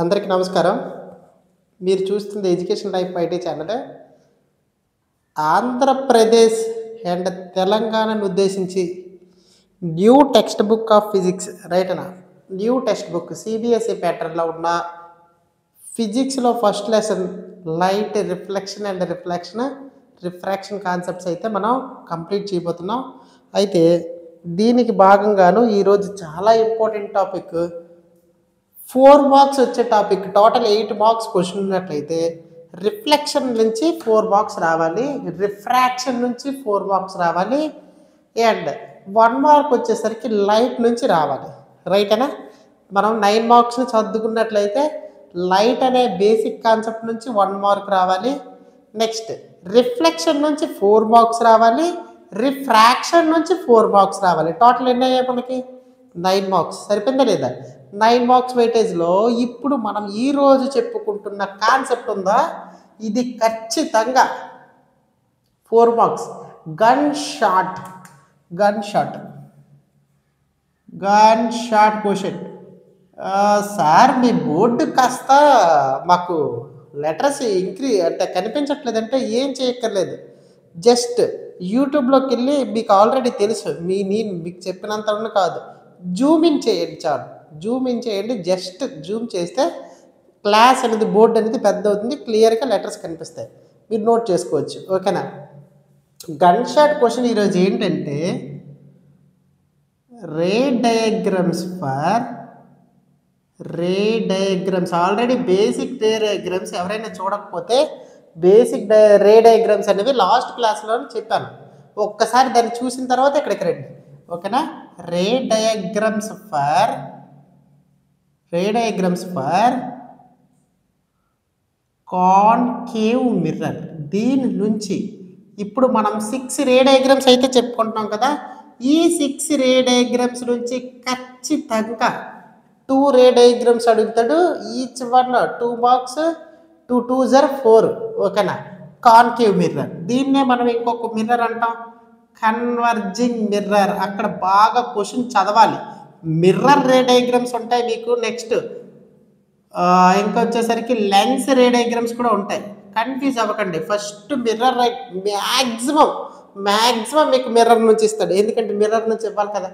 అందరికీ నమస్కారం. మీరు చూస్తుంది education life IT channel. Andhra Pradesh and తెలంగాణను ఉద్దేశించి new text book of physics రైటనా న్యూ టెక్స్ట్ బుక్ సిబిఎస్ఈ ప్యాటర్న్లో ఉన్న ఫిజిక్స్లో first lesson light reflection and refraction concepts అయితే మనం కంప్లీట్ చేయబోతున్నాం. అయితే దీనికి భాగంగాను ఈరోజు చాలా ఇంపార్టెంట్ టాపిక్ 4 మార్క్స్ వచ్చే టాపిక్. టోటల్ 8 మార్క్స్ క్వశ్చన్ ఉన్నట్లయితే రిఫ్లెక్షన్ నుంచి 4 మార్క్స్ రావాలి, రిఫ్రాక్షన్ నుంచి 4 మార్క్స్ రావాలి, అండ్ 1 మార్క్ వచ్చేసరికి లైట్ నుంచి రావాలి. రైటేనా? మనం 9 మార్క్స్ని చదువుకున్నట్లయితే లైట్ అనే బేసిక్ కాన్సెప్ట్ నుంచి 1 మార్క్ రావాలి. నెక్స్ట్ రిఫ్లెక్షన్ నుంచి 4 మార్క్స్ రావాలి, రిఫ్రాక్షన్ నుంచి 4 మార్క్స్ రావాలి. టోటల్ ఎన్ని అయ్యాయి మనకి? 9 మార్క్స్. సరిపోయిందా లేదా? 9 మార్క్స్ వెయిటేజ్లో ఇప్పుడు మనం ఈరోజు చెప్పుకుంటున్న కాన్సెప్ట్ ఉందా, ఇది ఖచ్చితంగా 4 marks. Gun shot question. Sir మీ బోర్డు కాస్త మాకు లెటర్స్ అంటే కనిపించట్లేదంటే ఏం చేయక్కర్లేదు. జస్ట్ యూట్యూబ్లోకి వెళ్ళి మీకు ఆల్రెడీ తెలుసు, నేను మీకు చెప్పినంత కాదు, జూమ్ ఇన్ చేయండి చాలు. జూమ్ ఇన్ చేయండి. జస్ట్ జూమ్ చేస్తే క్లాస్ అనేది బోర్డు అనేది పెద్ద అవుతుంది, క్లియర్గా లెటర్స్ కనిపిస్తాయి, మీరు నోట్ చేసుకోవచ్చు. ఓకేనా? గన్ షాట్ క్వశ్చన్ ఈరోజు ఏంటంటే రే డయాగ్రామ్స్ ఆల్రెడీ బేసిక్ రే డయాగ్రామ్స్ ఎవరైనా చూడకపోతే బేసిక్ రే డయాగ్రామ్స్ అనేవి లాస్ట్ క్లాస్లో చెప్పాను. ఒక్కసారి దాన్ని చూసిన తర్వాత ఇక్కడికి రండి. ఓకేనా? రే డయాగ్రామ్స్ ఫర్ కాన్కేవ్ మిర్రర్. దీని నుంచి ఇప్పుడు మనం 6 రే డయాగ్రామ్స్ అయితే చెప్పుకుంటున్నాం కదా. ఈ 6 రే డయాగ్రామ్స్ నుంచి ఖచ్చితంగా 2 రే డయాగ్రామ్స్ అడుగుతాడు. Each one 2 marks, 2 2s are 4. ఓకేనా? కాన్కేవ్ మిర్రర్, దీన్నే మనం ఇంకొక మిర్రర్ అంటాం, కన్వర్జింగ్ మిర్రర్. అక్కడ బాగా క్వశ్చన్ చదవాలి. మిర్రర్ రే డయాగ్రామ్స్ ఉంటాయి మీకు. నెక్స్ట్ ఇంకొచ్చేసరికి లెన్స్ రే డయాగ్రామ్స్ కూడా ఉంటాయి. కన్ఫ్యూజ్ అవ్వకండి. ఫస్ట్ మిర్రర్ మ్యాక్సిమం మీకు మిర్రర్ నుంచి ఇస్తాడు. ఎందుకంటే మిర్రర్ నుంచి ఇవ్వాలి కదా.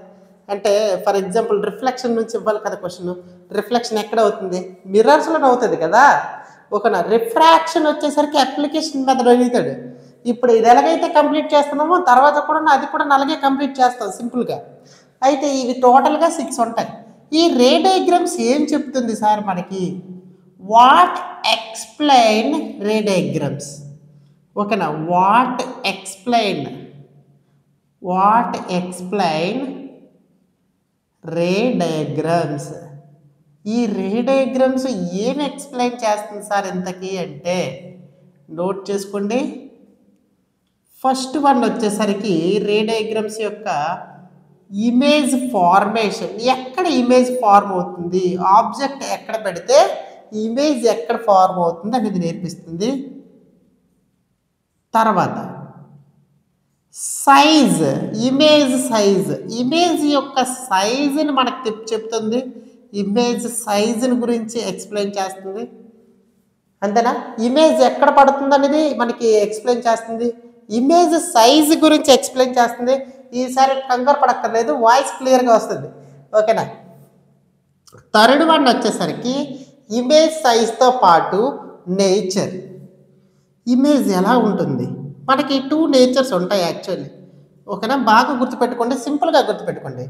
అంటే ఫర్ ఎగ్జాంపుల్ రిఫ్లెక్షన్ నుంచి ఇవ్వాలి కదా క్వశ్చన్. రిఫ్లెక్షన్ ఎక్కడ అవుతుంది? మిర్రర్స్లోనే అవుతుంది కదా. ఓకేనా? రిఫ్రాక్షన్ వచ్చేసరికి అప్లికేషన్ మెథడ్ అడుగుతాడు. ఇప్పుడు ఇది ఎలాగైతే కంప్లీట్ చేస్తున్నామో తర్వాత కూడా అది కూడా అలాగే కంప్లీట్ చేస్తాం సింపుల్గా. అయితే ఇవి టోటల్గా 6 ఉంటాయి. ఈ రే డయాగ్రామ్స్ ఏం చెప్తుంది సార్ మనకి? What explain ray diagrams. ఓకేనా? What explain ray diagrams. ఈ రే డయాగ్రామ్స్ ఏం ఎక్స్ప్లెయిన్ చేస్తుంది సార్ ఇంతకీ అంటే నోట్ చేసుకోండి. ఫస్ట్ వన్ వచ్చేసరికి రే డయాగ్రామ్స్ యొక్క ఇమేజ్ ఫార్మేషన్. ఎక్కడ ఇమేజ్ ఫార్మ్ అవుతుంది, ఆబ్జెక్ట్ ఎక్కడ పెడితే ఇమేజ్ ఎక్కడ ఫార్మ్ అవుతుంది అనేది నేర్పిస్తుంది. తర్వాత సైజ్, ఇమేజ్ యొక్క సైజుని మనకు చెప్తుంది. ఇమేజ్ సైజుని గురించి ఎక్స్ప్లెయిన్ చేస్తుంది. అంతేనా? ఇమేజ్ ఎక్కడ పడుతుంది అనేది మనకి ఎక్స్ప్లెయిన్ చేస్తుంది. ఇమేజ్ సైజ్ గురించి ఎక్స్ప్లెయిన్ చేస్తుంది. ఈసారి కంగారు పడక్కర్లేదు, వాయిస్ క్లియర్గా వస్తుంది. ఓకేనా? థర్డ్ వన్ వచ్చేసరికి ఇమేజ్ సైజ్తో పాటు నేచర్. ఇమేజ్ ఎలా ఉంటుంది? మనకి 2 నేచర్స్ ఉంటాయి యాక్చువల్లీ. ఓకేనా? బాగా గుర్తుపెట్టుకోండి, సింపుల్గా గుర్తుపెట్టుకోండి.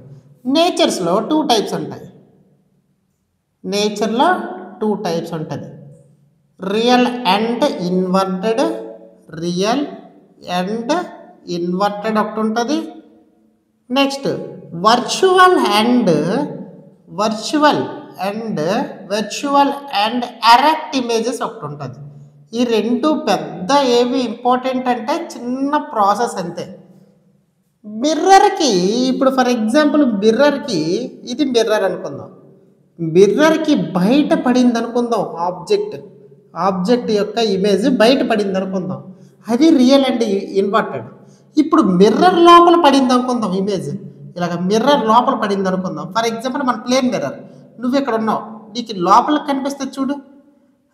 నేచర్స్లో 2 టైప్స్ ఉంటాయి. నేచర్లో 2 టైప్స్ ఉంటుంది. రియల్ అండ్ ఇన్వర్టెడ్ ఒకటి ఉంటుంది. Next virtual and erect images ఒకటి ఉంటుంది. ఈ 2 పెద్ద ఏవి ఇంపార్టెంట్ అంటే చిన్న ప్రాసెస్ అంతే. మిర్రర్కి ఇప్పుడు ఫర్ ఎగ్జాంపుల్ మిర్రర్కి ఇది మిర్రర్ అనుకుందాం. మిర్రర్కి బయట పడింది అనుకుందాం, ఆబ్జెక్ట్ యొక్క ఇమేజ్ బయట పడింది అనుకుందాం, అది రియల్ అండ్ ఇన్వర్టెడ్. ఇప్పుడు మిర్రర్ లోపల పడింది అనుకుందాం, ఇమేజ్ ఇలాగ మిర్రర్ లోపల పడింది అనుకుందాం. ఫర్ ఎగ్జాంపుల్ మన ప్లేన్ మిర్రర్, నువ్వు ఇక్కడ ఉన్నావు, నీకు లోపలికి కనిపిస్తుంది చూడు,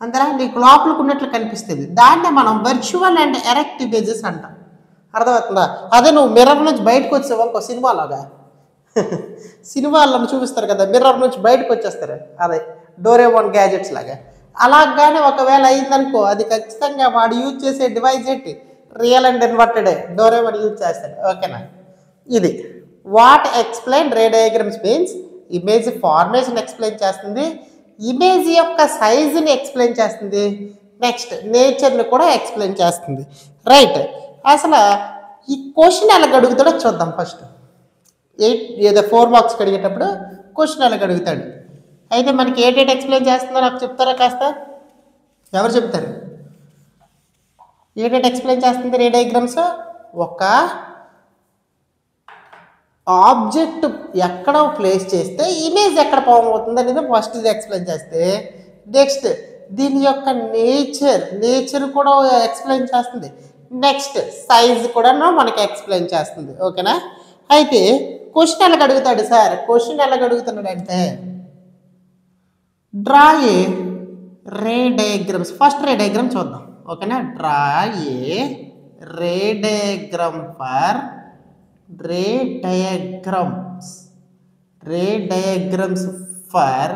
అందులో నీకు లోపలికి ఉన్నట్లు కనిపిస్తుంది. దాన్నే మనం వర్చువల్ అండ్ ఎరెక్ట్ ఇమేజెస్ అంటాం. అర్థమవుతుందా? అదే నువ్వు మిర్రర్ నుంచి బయటకు వచ్చావు ఇంకో సినిమాలాగా, సినిమాలను చూపిస్తారు కదా మిర్రర్ నుంచి బయటకు వచ్చేస్తారు, అదే డోరేమోన్ గ్యాజెట్స్ లాగా. అలాగానే ఒకవేళ అయిందనుకో, అది ఖచ్చితంగా వాడు యూజ్ చేసే డివైస్ ఏంటి, real and inverted Doraemon use చేస్తాడు. ఓకేనా? ఇది what explain ray diagrams means, image formation explain చేస్తుంది, ఇమేజ్ యొక్క సైజుని ఎక్స్ప్లెయిన్ చేస్తుంది, నెక్స్ట్ నేచర్ని కూడా ఎక్స్ప్లెయిన్ చేస్తుంది. రైట్, అసలు ఈ క్వశ్చన్ ఎలా అడుగుతాడో చూద్దాం. ఫస్ట్ 4 మార్క్స్కి అడిగేటప్పుడు క్వశ్చన్ ఎలా అడుగుతాడు. అయితే మనకి ఏ డేట్ ఎక్స్ప్లెయిన్ చేస్తుందో నాకు చెప్తారా కాస్త? ఎవరు చెప్తారు? ఏ డేట్ ఎక్స్ప్లెయిన్ చేస్తుంది రే డయాగ్రమ్స్? ఒక ఆబ్జెక్ట్ ఎక్కడ ప్లేస్ చేస్తే ఇమేజ్ ఎక్కడ ఫామ్ అవుతుంది అనేది ఫస్ట్ ఇది ఎక్స్ప్లెయిన్ చేస్తే, నెక్స్ట్ దీని యొక్క నేచర్ కూడా ఎక్స్ప్లెయిన్ చేస్తుంది, నెక్స్ట్ సైజ్ కూడా మనకి ఎక్స్ప్లెయిన్ చేస్తుంది. ఓకేనా? అయితే క్వశ్చన్ ఎలా అడుగుతాడు సార్? క్వశ్చన్ ఎలా అడుగుతున్నాడు అంటే draw a ray diagrams. First ray diagram చూద్దాం. ఓకేనా? Draw a ray diagram for ray diagrams for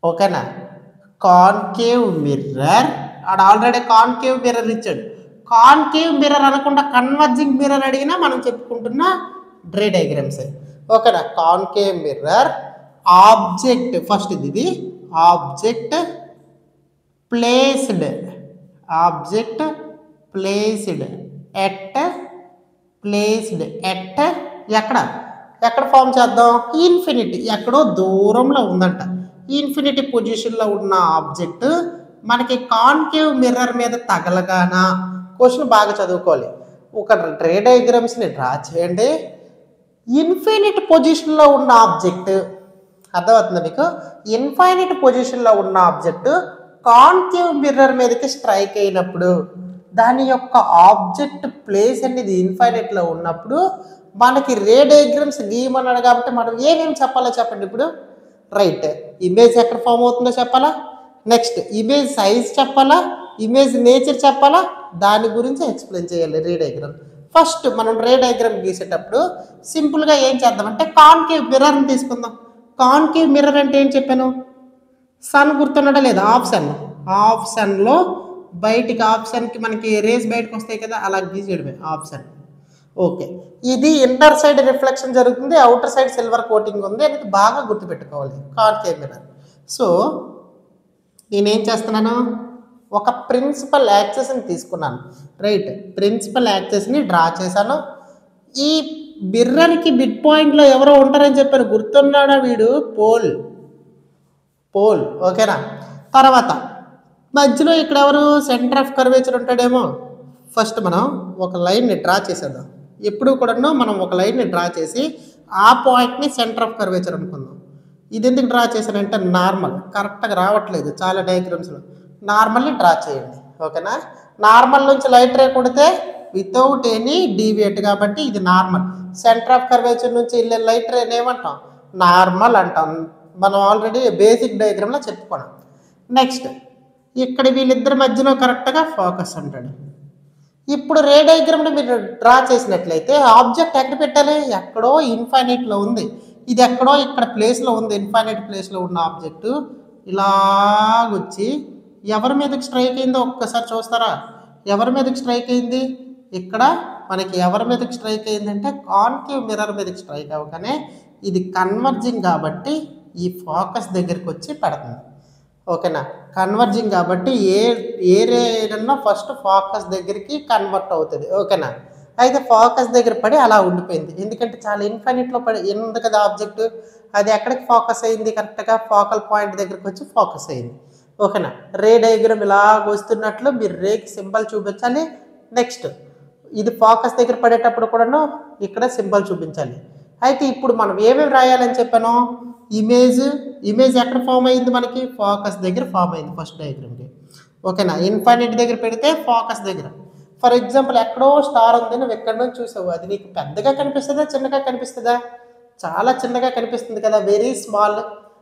ఓకేనా కాన్కేవ్ మిర్రర్. ఆడ ఆల్రెడీ కాన్కేవ్ మిర్రర్ ఇచ్చాడు. కాన్కేవ్ మిర్రర్ అనకుండా కన్వర్జింగ్ మిర్రర్ అడిగినా మనం చెప్పుకుంటున్న రే డయాగ్రమ్స్. ఓకేనా? కాన్కేవ్ మిర్రర్ ఆబ్జెక్ట్, ఫస్ట్ ఇది ఆబ్జెక్ట్ ప్లేస్డ్ ఎట్ ఎక్కడ ఫామ్ చేద్దాం? ఇన్ఫినిటీ, ఎక్కడో దూరంలో ఉందంట. ఇన్ఫినిటీ పొజిషన్లో ఉన్న ఆబ్జెక్ట్ మనకి కాన్కేవ్ మిర్రర్ మీద తగలగానా? క్వశ్చన్ బాగా చదువుకోవాలి. ఒక రే డయాగ్రమ్స్ని డ్రా చేయండి, ఇన్ఫినిట్ పొజిషన్లో ఉన్న ఆబ్జెక్ట్, అర్థమవుతుంది మీకు? ఇన్ఫైనైట్ పొజిషన్లో ఉన్న ఆబ్జెక్ట్ కాన్కేవ్ మిర్రర్ మీదకి స్ట్రైక్ అయినప్పుడు, దాని యొక్క ఆబ్జెక్ట్ ప్లేస్ అనేది ఇన్ఫైనైట్లో ఉన్నప్పుడు మనకి రే డయాగ్రమ్స్ గీయమన్నాడు. కాబట్టి మనం ఏమేమి చెప్పాలో చెప్పండి ఇప్పుడు. రైట్, ఇమేజ్ ఎక్కడ ఫామ్ అవుతుందో చెప్పాలా, నెక్స్ట్ ఇమేజ్ సైజ్ చెప్పాలా, ఇమేజ్ నేచర్ చెప్పాలా, దాని గురించి ఎక్స్ప్లెయిన్ చేయాలి రే డయాగ్రామ్. ఫస్ట్ మనం రే డయాగ్రామ్ గీసేటప్పుడు సింపుల్గా ఏం చేద్దామంటే కాన్కేవ్ మిర్రర్ని తీసుకుందాం. కాన్కేవ్ మిర్రర్ అంటే ఏం చెప్పాను? సన్ గుర్తున్నాడా లేదా? ఆప్షన్లో బయటికి ఆప్షన్కి మనకి రేస్ బయటకు వస్తాయి కదా, అలా గీసేయడమే ఆప్షన్. ఓకే, ఇది ఇంటర్ సైడ్ రిఫ్లెక్షన్ జరుగుతుంది, అవుటర్ సైడ్ సిల్వర్ కోటింగ్ ఉంది అనేది బాగా గుర్తుపెట్టుకోవాలి కాన్కేవ్ మిర్రర్. సో నేనేం చేస్తున్నాను, ఒక ప్రిన్సిపల్ యాక్సెస్ని తీసుకున్నాను. రైట్, ప్రిన్సిపల్ యాక్సెస్ని డ్రా చేశాను. ఈ మిర్రర్కి మిడ్ పాయింట్లో ఎవరో ఉంటారని చెప్పాను, గుర్తున్నాడా వీడు? పోల్. ఓకేనా? తర్వాత మధ్యలో ఇక్కడ ఎవరు? సెంటర్ ఆఫ్ కర్వేచర్ ఉంటాడేమో. ఫస్ట్ మనం ఒక లైన్ని డ్రా చేసేద్దాం. ఎప్పుడు కూడా మనం ఒక లైన్ని డ్రా చేసి ఆ పాయింట్ని సెంటర్ ఆఫ్ కర్వేచర్ అనుకుందాం. ఇది ఎందుకు డ్రా చేశానంటే నార్మల్ కరెక్ట్గా రావట్లేదు చాలా డయాగ్రామ్స్లో, నార్మల్ని డ్రా చేయండి. ఓకేనా? నార్మల్ నుంచి లైట్ రే కొడితే వితౌట్ ఎనీ డీవియేట్, కాబట్టి ఇది నార్మల్. సెంటర్ ఆఫ్ కర్వేచర్ నుంచి వెళ్ళే లైట్ రేని ఏమంటాం? నార్మల్ అంటాం. మనం ఆల్రెడీ బేసిక్ డయాగ్రామ్లో చెప్పుకున్నాం. నెక్స్ట్ ఇక్కడ వీళ్ళిద్దరి మధ్యలో కరెక్ట్గా ఫోకస్ అంటాడు. ఇప్పుడు రే డయాగ్రామ్ని మీరు డ్రా చేసినట్లయితే ఆబ్జెక్ట్ ఎక్కడ పెట్టాలి? ఎక్కడో ఇన్ఫైనైట్లో ఉంది. ఇది ఎక్కడో ఇక్కడ ప్లేస్లో ఉంది, ఇన్ఫైనైట్ ప్లేస్లో ఉన్న ఆబ్జెక్టు ఇలాగొచ్చి ఎవరి మీదకి స్ట్రైక్ అయిందో ఒక్కసారి చూస్తారా? ఎవరి మీదకి స్ట్రైక్ అయింది? ఇక్కడ మనకి ఎవరి మీదకి స్ట్రైక్ అయిందంటే కాన్కేవ్ మిర్రర్ మీదకి స్ట్రైక్ అవ్వగానే ఇది కన్వర్జింగ్ కాబట్టి ఈ ఫోకస్ దగ్గరికి వచ్చి పడుతుంది. ఓకేనా? కన్వర్జింగ్ కాబట్టి ఏ రేనా ఫస్ట్ ఫోకస్ దగ్గరికి కన్వర్ట్ అవుతుంది. ఓకేనా? అయితే ఫోకస్ దగ్గర పడి అలా ఉండిపోయింది, ఎందుకంటే చాలా ఇన్ఫైనైట్లో పడి ఉంది కదా ఆబ్జెక్ట్. అది ఎక్కడికి ఫోకస్ అయింది? కరెక్ట్గా ఫోకల్ పాయింట్ దగ్గరికి వచ్చి ఫోకస్ అయింది. ఓకేనా? రే డయాగ్రామ్ ఇలాగ వస్తున్నట్లు మీరు రేకి సింబల్ చూపించాలి. నెక్స్ట్ ఇది ఫోకస్ దగ్గర పడేటప్పుడు కూడాను ఇక్కడ సింబల్ చూపించాలి. అయితే ఇప్పుడు మనం ఏమేమి రాయాలని చెప్పాను? ఇమేజ్ ఎక్కడ ఫామ్ అయింది? మనకి ఫోకస్ దగ్గర ఫామ్ అయింది ఫస్ట్ డయాగ్రామ్కి. ఓకేనా? ఇన్ఫైనైట్ దగ్గర పెడితే ఫోకస్ దగ్గర. ఫర్ ఎగ్జాంపుల్ ఎక్కడో స్టార్ ఉంది, నువ్వు ఎక్కడి నుంచి చూసావు, అది నీకు పెద్దగా కనిపిస్తుందా చిన్నగా కనిపిస్తుందా? చాలా చిన్నగా కనిపిస్తుంది కదా, వెరీ స్మాల్.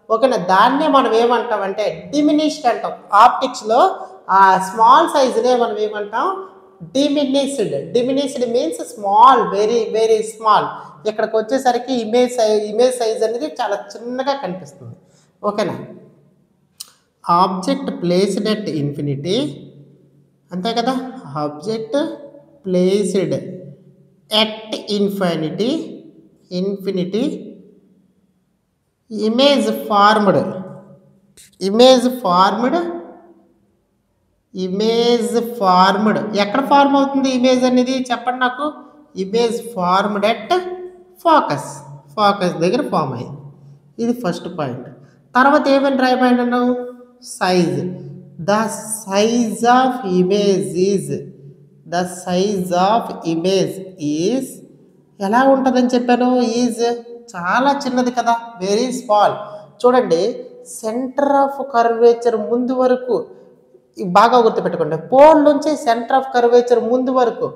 ఓకేనా, దాన్నే మనం ఏమంటామంటే డిమినిష్డ్ అంటాం. ఆప్టిక్స్లో ఆ స్మాల్ సైజునే మనం ఏమంటాం, diminished. Diminished means small, very very small. ఇక్కడికి వచ్చేసరికి ఇమేజ్ సైజ్ అనేది చాలా చిన్నగా కనిపిస్తుంది. ఓకేనా, ఆబ్జెక్ట్ ప్లేస్డ్ ఎట్ ఇన్ఫినిటీ, అంతే కదా, object placed at infinity image formed ఎక్కడ ఫార్మ్ అవుతుంది ఇమేజ్ అనేది చెప్పండి నాకు. ఇమేజ్ ఫార్మ్డ్ ఎట్ ఫోకస్ దగ్గర ఫామ్ అయింది. ఇది ఫస్ట్ పాయింట్. తర్వాత ఏమని రాయబడినాను, size. The size of image is ఎలా ఉంటుందని చెప్పాను, ఈజ్ చాలా చిన్నది కదా, వెరీ స్మాల్. చూడండి, సెంటర్ ఆఫ్ కర్వేచర్ ముందు వరకు బాగా గుర్తుపెట్టుకోండి, పోల్ నుంచి సెంటర్ ఆఫ్ కర్వేచర్ ముందు వరకు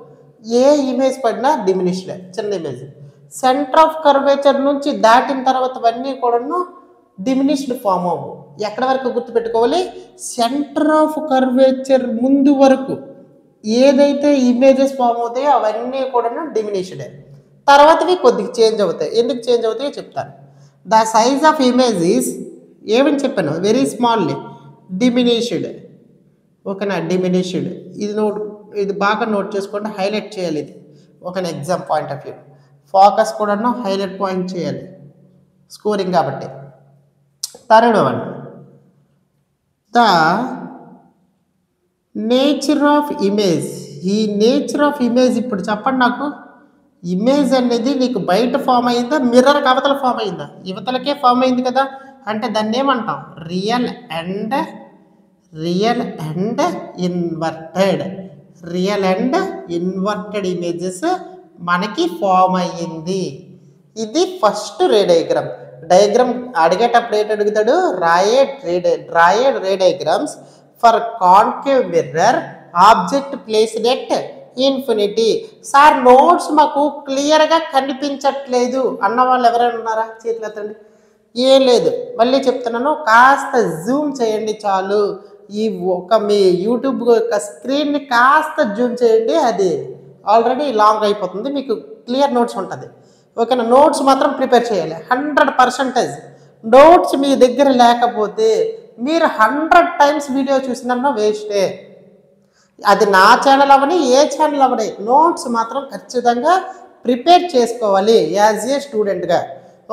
ఏ ఇమేజ్ పడినా డిమినిష్డ్, చిన్న ఇమేజ్. సెంటర్ ఆఫ్ కర్వేచర్ నుంచి దాటిన తర్వాత అన్నీ కూడాను డిమినిష్డ్ ఫామ్ అవ్వు. ఎక్కడ వరకు గుర్తుపెట్టుకోవాలి, సెంటర్ ఆఫ్ కర్వేచర్ ముందు వరకు ఏదైతే ఇమేజెస్ ఫామ్ అవుతాయో అవన్నీ కూడాను డిమినిష్డే. తర్వాతవి కొద్దిగా చేంజ్ అవుతాయి. ఎందుకు చేంజ్ అవుతాయో చెప్తాను. The size of image is ఏమని చెప్పాను, వెరీ స్మాల్లీ, డిమినిష్డ్. ఓకేనా, డిమినిష్డ్. ఇది బాగా నోట్ చేసుకోండి, హైలైట్ చేయాలి. ఇది ఓకేనా, exam point of view. Focus కూడాను హైలైట్ పాయింట్ చేయాలి, స్కోరింగ్ కాబట్టి. Third one, the nature of image. ఈ నేచర్ ఆఫ్ ఇమేజ్ ఇప్పుడు చెప్పండి నాకు. ఇమేజ్ అనేది నీకు బయట ఫామ్ అయిందా, మిర్రర్కి అవతల ఫామ్ అయిందా? యువతలకే ఫామ్ అయింది కదా, అంటే దాన్ని ఏమంటాం, రియల్ అండ్ ఇన్వర్టెడ్ ఇమేజెస్ మనకి ఫామ్ అయ్యింది. ఇది ఫస్ట్ రే డయాగ్రామ్ అడిగేటప్పుడు ఏంటి అడుగుతాడు, drawed ray diagrams for concave mirror object placed at infinity. Sir notes మాకు క్లియర్గా కనిపించట్లేదు అన్న వాళ్ళు ఎవరైనా ఉన్నారా, చేతులు ఎత్తండి. ఏం లేదు, మళ్ళీ చెప్తున్నాను, కాస్త జూమ్ చేయండి చాలు. మీ యూట్యూబ్ యొక్క స్క్రీన్ని కాస్త జూమ్ చేయండి, అది ఆల్రెడీ లాంగ్ అయిపోతుంది, మీకు క్లియర్ నోట్స్ ఉంటుంది. ఓకేనా, నోట్స్ మాత్రం ప్రిపేర్ చేయాలి 100%. నోట్స్ మీ దగ్గర లేకపోతే మీరు 100 టైమ్స్ వీడియో చూసినా వేస్టే. అది నా ఛానల్ అవని, ఏ ఛానల్ అవని, నోట్స్ మాత్రం ఖచ్చితంగా ప్రిపేర్ చేసుకోవాలి యాజ్ ఏ స్టూడెంట్గా.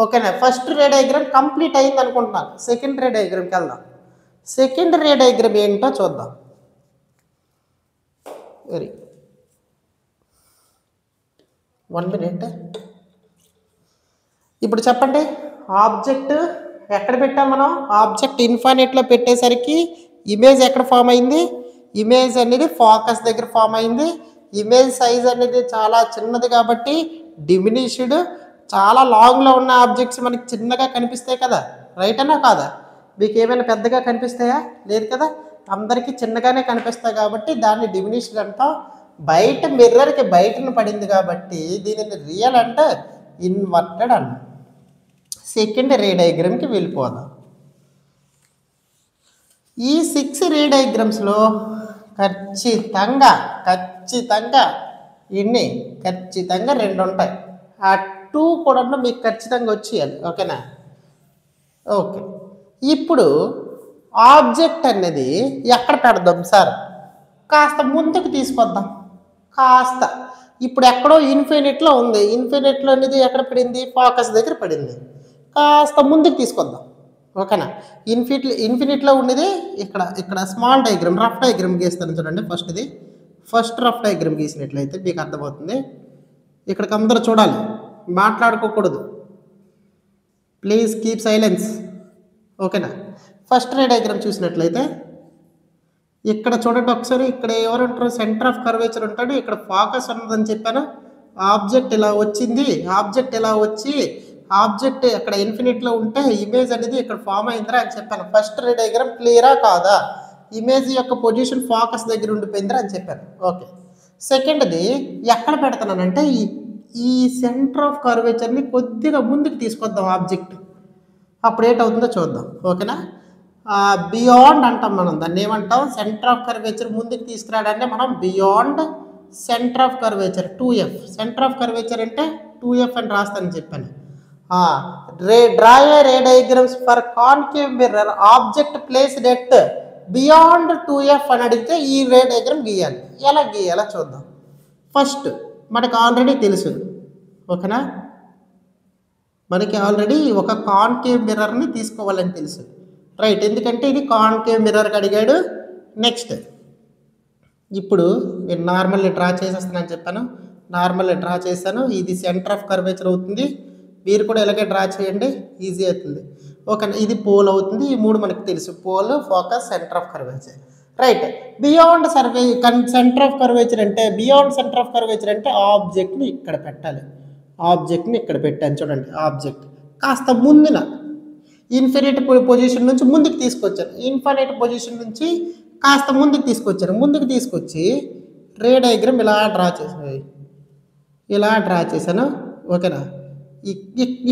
ఓకేనా, ఫస్ట్ రే డయాగ్రామ్ కంప్లీట్ అయింది అనుకుంటున్నాను. సెకండ్ రే డయాగ్రామ్కి వెళ్దాం. సెకండ్ రే డయాగ్రామ్ ఏంటో చూద్దాం. Very 1 minute. ఇప్పుడు చెప్పండి, ఆబ్జెక్ట్ ఎక్కడ పెట్టాం మనం, ఆబ్జెక్ట్ ఇన్ఫినిట్లో పెట్టేసరికి ఇమేజ్ ఎక్కడ ఫామ్ అయింది, ఇమేజ్ అనేది ఫోకస్ దగ్గర ఫామ్ అయింది. ఇమేజ్ సైజ్ అనేది చాలా చిన్నది కాబట్టి డిమినిష్డ్. చాలా లాంగ్లో ఉన్న ఆబ్జెక్ట్స్ మనకి చిన్నగా కనిపిస్తాయి కదా, రైట్ అన్నా కాదా? మీకు ఏమైనా పెద్దగా కనిపిస్తాయా? లేదు కదా, అందరికీ చిన్నగానే కనిపిస్తాయి కాబట్టి దాన్ని డిమినిష్డ్ అంటాం. బయట మిర్రర్కి బయటను పడింది కాబట్టి దీనిని రియల్ అంటే ఇన్వర్టెడ్ అన్నాం. సెకండ్ రే డయాగ్రామ్కి వెళ్ళిపోదాం. ఈ 6 రే డయాగ్రామ్స్లో ఖచ్చితంగా ఇన్ని ఖచ్చితంగా 2 ఉంటాయి. ఆ 2 కూడా మీకు ఖచ్చితంగా వచ్చేయాలి. ఓకేనా, ఓకే. ఇప్పుడు ఆబ్జెక్ట్ అనేది ఎక్కడ పెడదాం సార్, కాస్త ముందుకు తీసుకొద్దాం. ఇప్పుడు ఎక్కడో ఇన్ఫినిట్లో ఉంది, ఇన్ఫినిట్లో అనేది ఎక్కడ పడింది, ఫోకస్ దగ్గర పడింది. కాస్త ముందుకు తీసుకొద్దాం. ఓకేనా, ఇన్ఫినిట్లో ఉన్నది ఇక్కడ స్మాల్ డయాగ్రామ్, రఫ్ డయాగ్రామ్ గీస్తాను చూడండి. ఫస్ట్ రఫ్ డయాగ్రామ్ గీసినట్లయితే మీకు అర్థమవుతుంది. ఇక్కడికి అందరూ చూడాలి, మాట్లాడుకోకూడదు, ప్లీజ్ కీప్ సైలెన్స్. ఓకేనా, ఫస్ట్ రే డయాగ్రామ్ చూసినట్లయితే ఇక్కడ చూడండి ఒకసారి. ఇక్కడ ఎవరు ఉంటారు, సెంటర్ ఆఫ్ కర్వేచర్ ఉంటాడు, ఇక్కడ ఫోకస్ ఉన్నదని చెప్పాను. ఆబ్జెక్ట్ ఇలా వచ్చింది, ఆబ్జెక్ట్ ఇలా వచ్చి ఆబ్జెక్ట్ అక్కడ ఇన్ఫినిట్లో ఉంటే ఇమేజ్ అనేది ఇక్కడ ఫామ్ అయిందిరా అని చెప్పాను. ఫస్ట్ రే డయాగ్రామ్ క్లియరా కాదా, ఇమేజ్ యొక్క పొజిషన్ ఫోకస్ దగ్గర ఉండిపోయిందిరా అని చెప్పాను. ఓకే, సెకండ్ది ఎక్కడ పెడతానంటే ఈ సెంటర్ ఆఫ్ కర్వేచర్ని కొద్దిగా ముందుకు తీసుకొద్దాం. అప్పుడు ఏంటవుతుందో చూద్దాం. ఓకేనా? బియాండ్ అంటాం మనం, దాన్ని ఏమంటాం, సెంటర్ ఆఫ్ కర్వేచర్ ముందుకు తీసుకురావడాన్ని మనం beyond centre of curvature 2F. Centre of curvature అంటే 2F అని రాస్తానని చెప్పాను. Draw a ray diagrams for concave mirror object placed at beyond 2F అని అడిగితే ఈ రే డయాగ్రామ్ గీయాలి. ఎలా గీయాలో చూద్దాం. ఫస్ట్ మనకు ఆల్రెడీ తెలుసు. ఓకేనా? మనకి ఆల్రెడీ ఒక కాన్కేవ్ మిర్రర్ని తీసుకోవాలని తెలుసు, రైట్? ఎందుకంటే ఇది కాన్కేవ్ మిర్రర్కి అడిగాడు. నెక్స్ట్ ఇప్పుడు నేను నార్మల్లీ డ్రా చేసేస్తానని చెప్పాను, నార్మల్లీ డ్రా చేశాను. ఇది సెంటర్ ఆఫ్ కర్వేచర్ అవుతుంది. మీరు కూడా ఇలాగే డ్రా చేయండి, ఈజీ అవుతుంది. ఓకేనా? ఇది పోల్ అవుతుంది. ఈ మూడు మనకు తెలుసు, pole, focus, centre of curvature, right? Beyond centre of curvature అంటే, బియాండ్ సెంటర్ ఆఫ్ కర్వేచర్ అంటే ఆబ్జెక్ట్ని ఇక్కడ పెట్టాలి. ఆబ్జెక్ట్ని ఇక్కడ పెట్టాను చూడండి. ఆబ్జెక్ట్ కాస్త ముందున ఇన్ఫినిట్ పొజిషన్ నుంచి ముందుకు తీసుకొచ్చాను, ఇన్ఫినిట్ పొజిషన్ నుంచి కాస్త ముందుకు తీసుకొచ్చాను. ముందుకు తీసుకొచ్చి రే డయాగ్రామ్ ఇలా డ్రా చేశాను. ఓకేనా?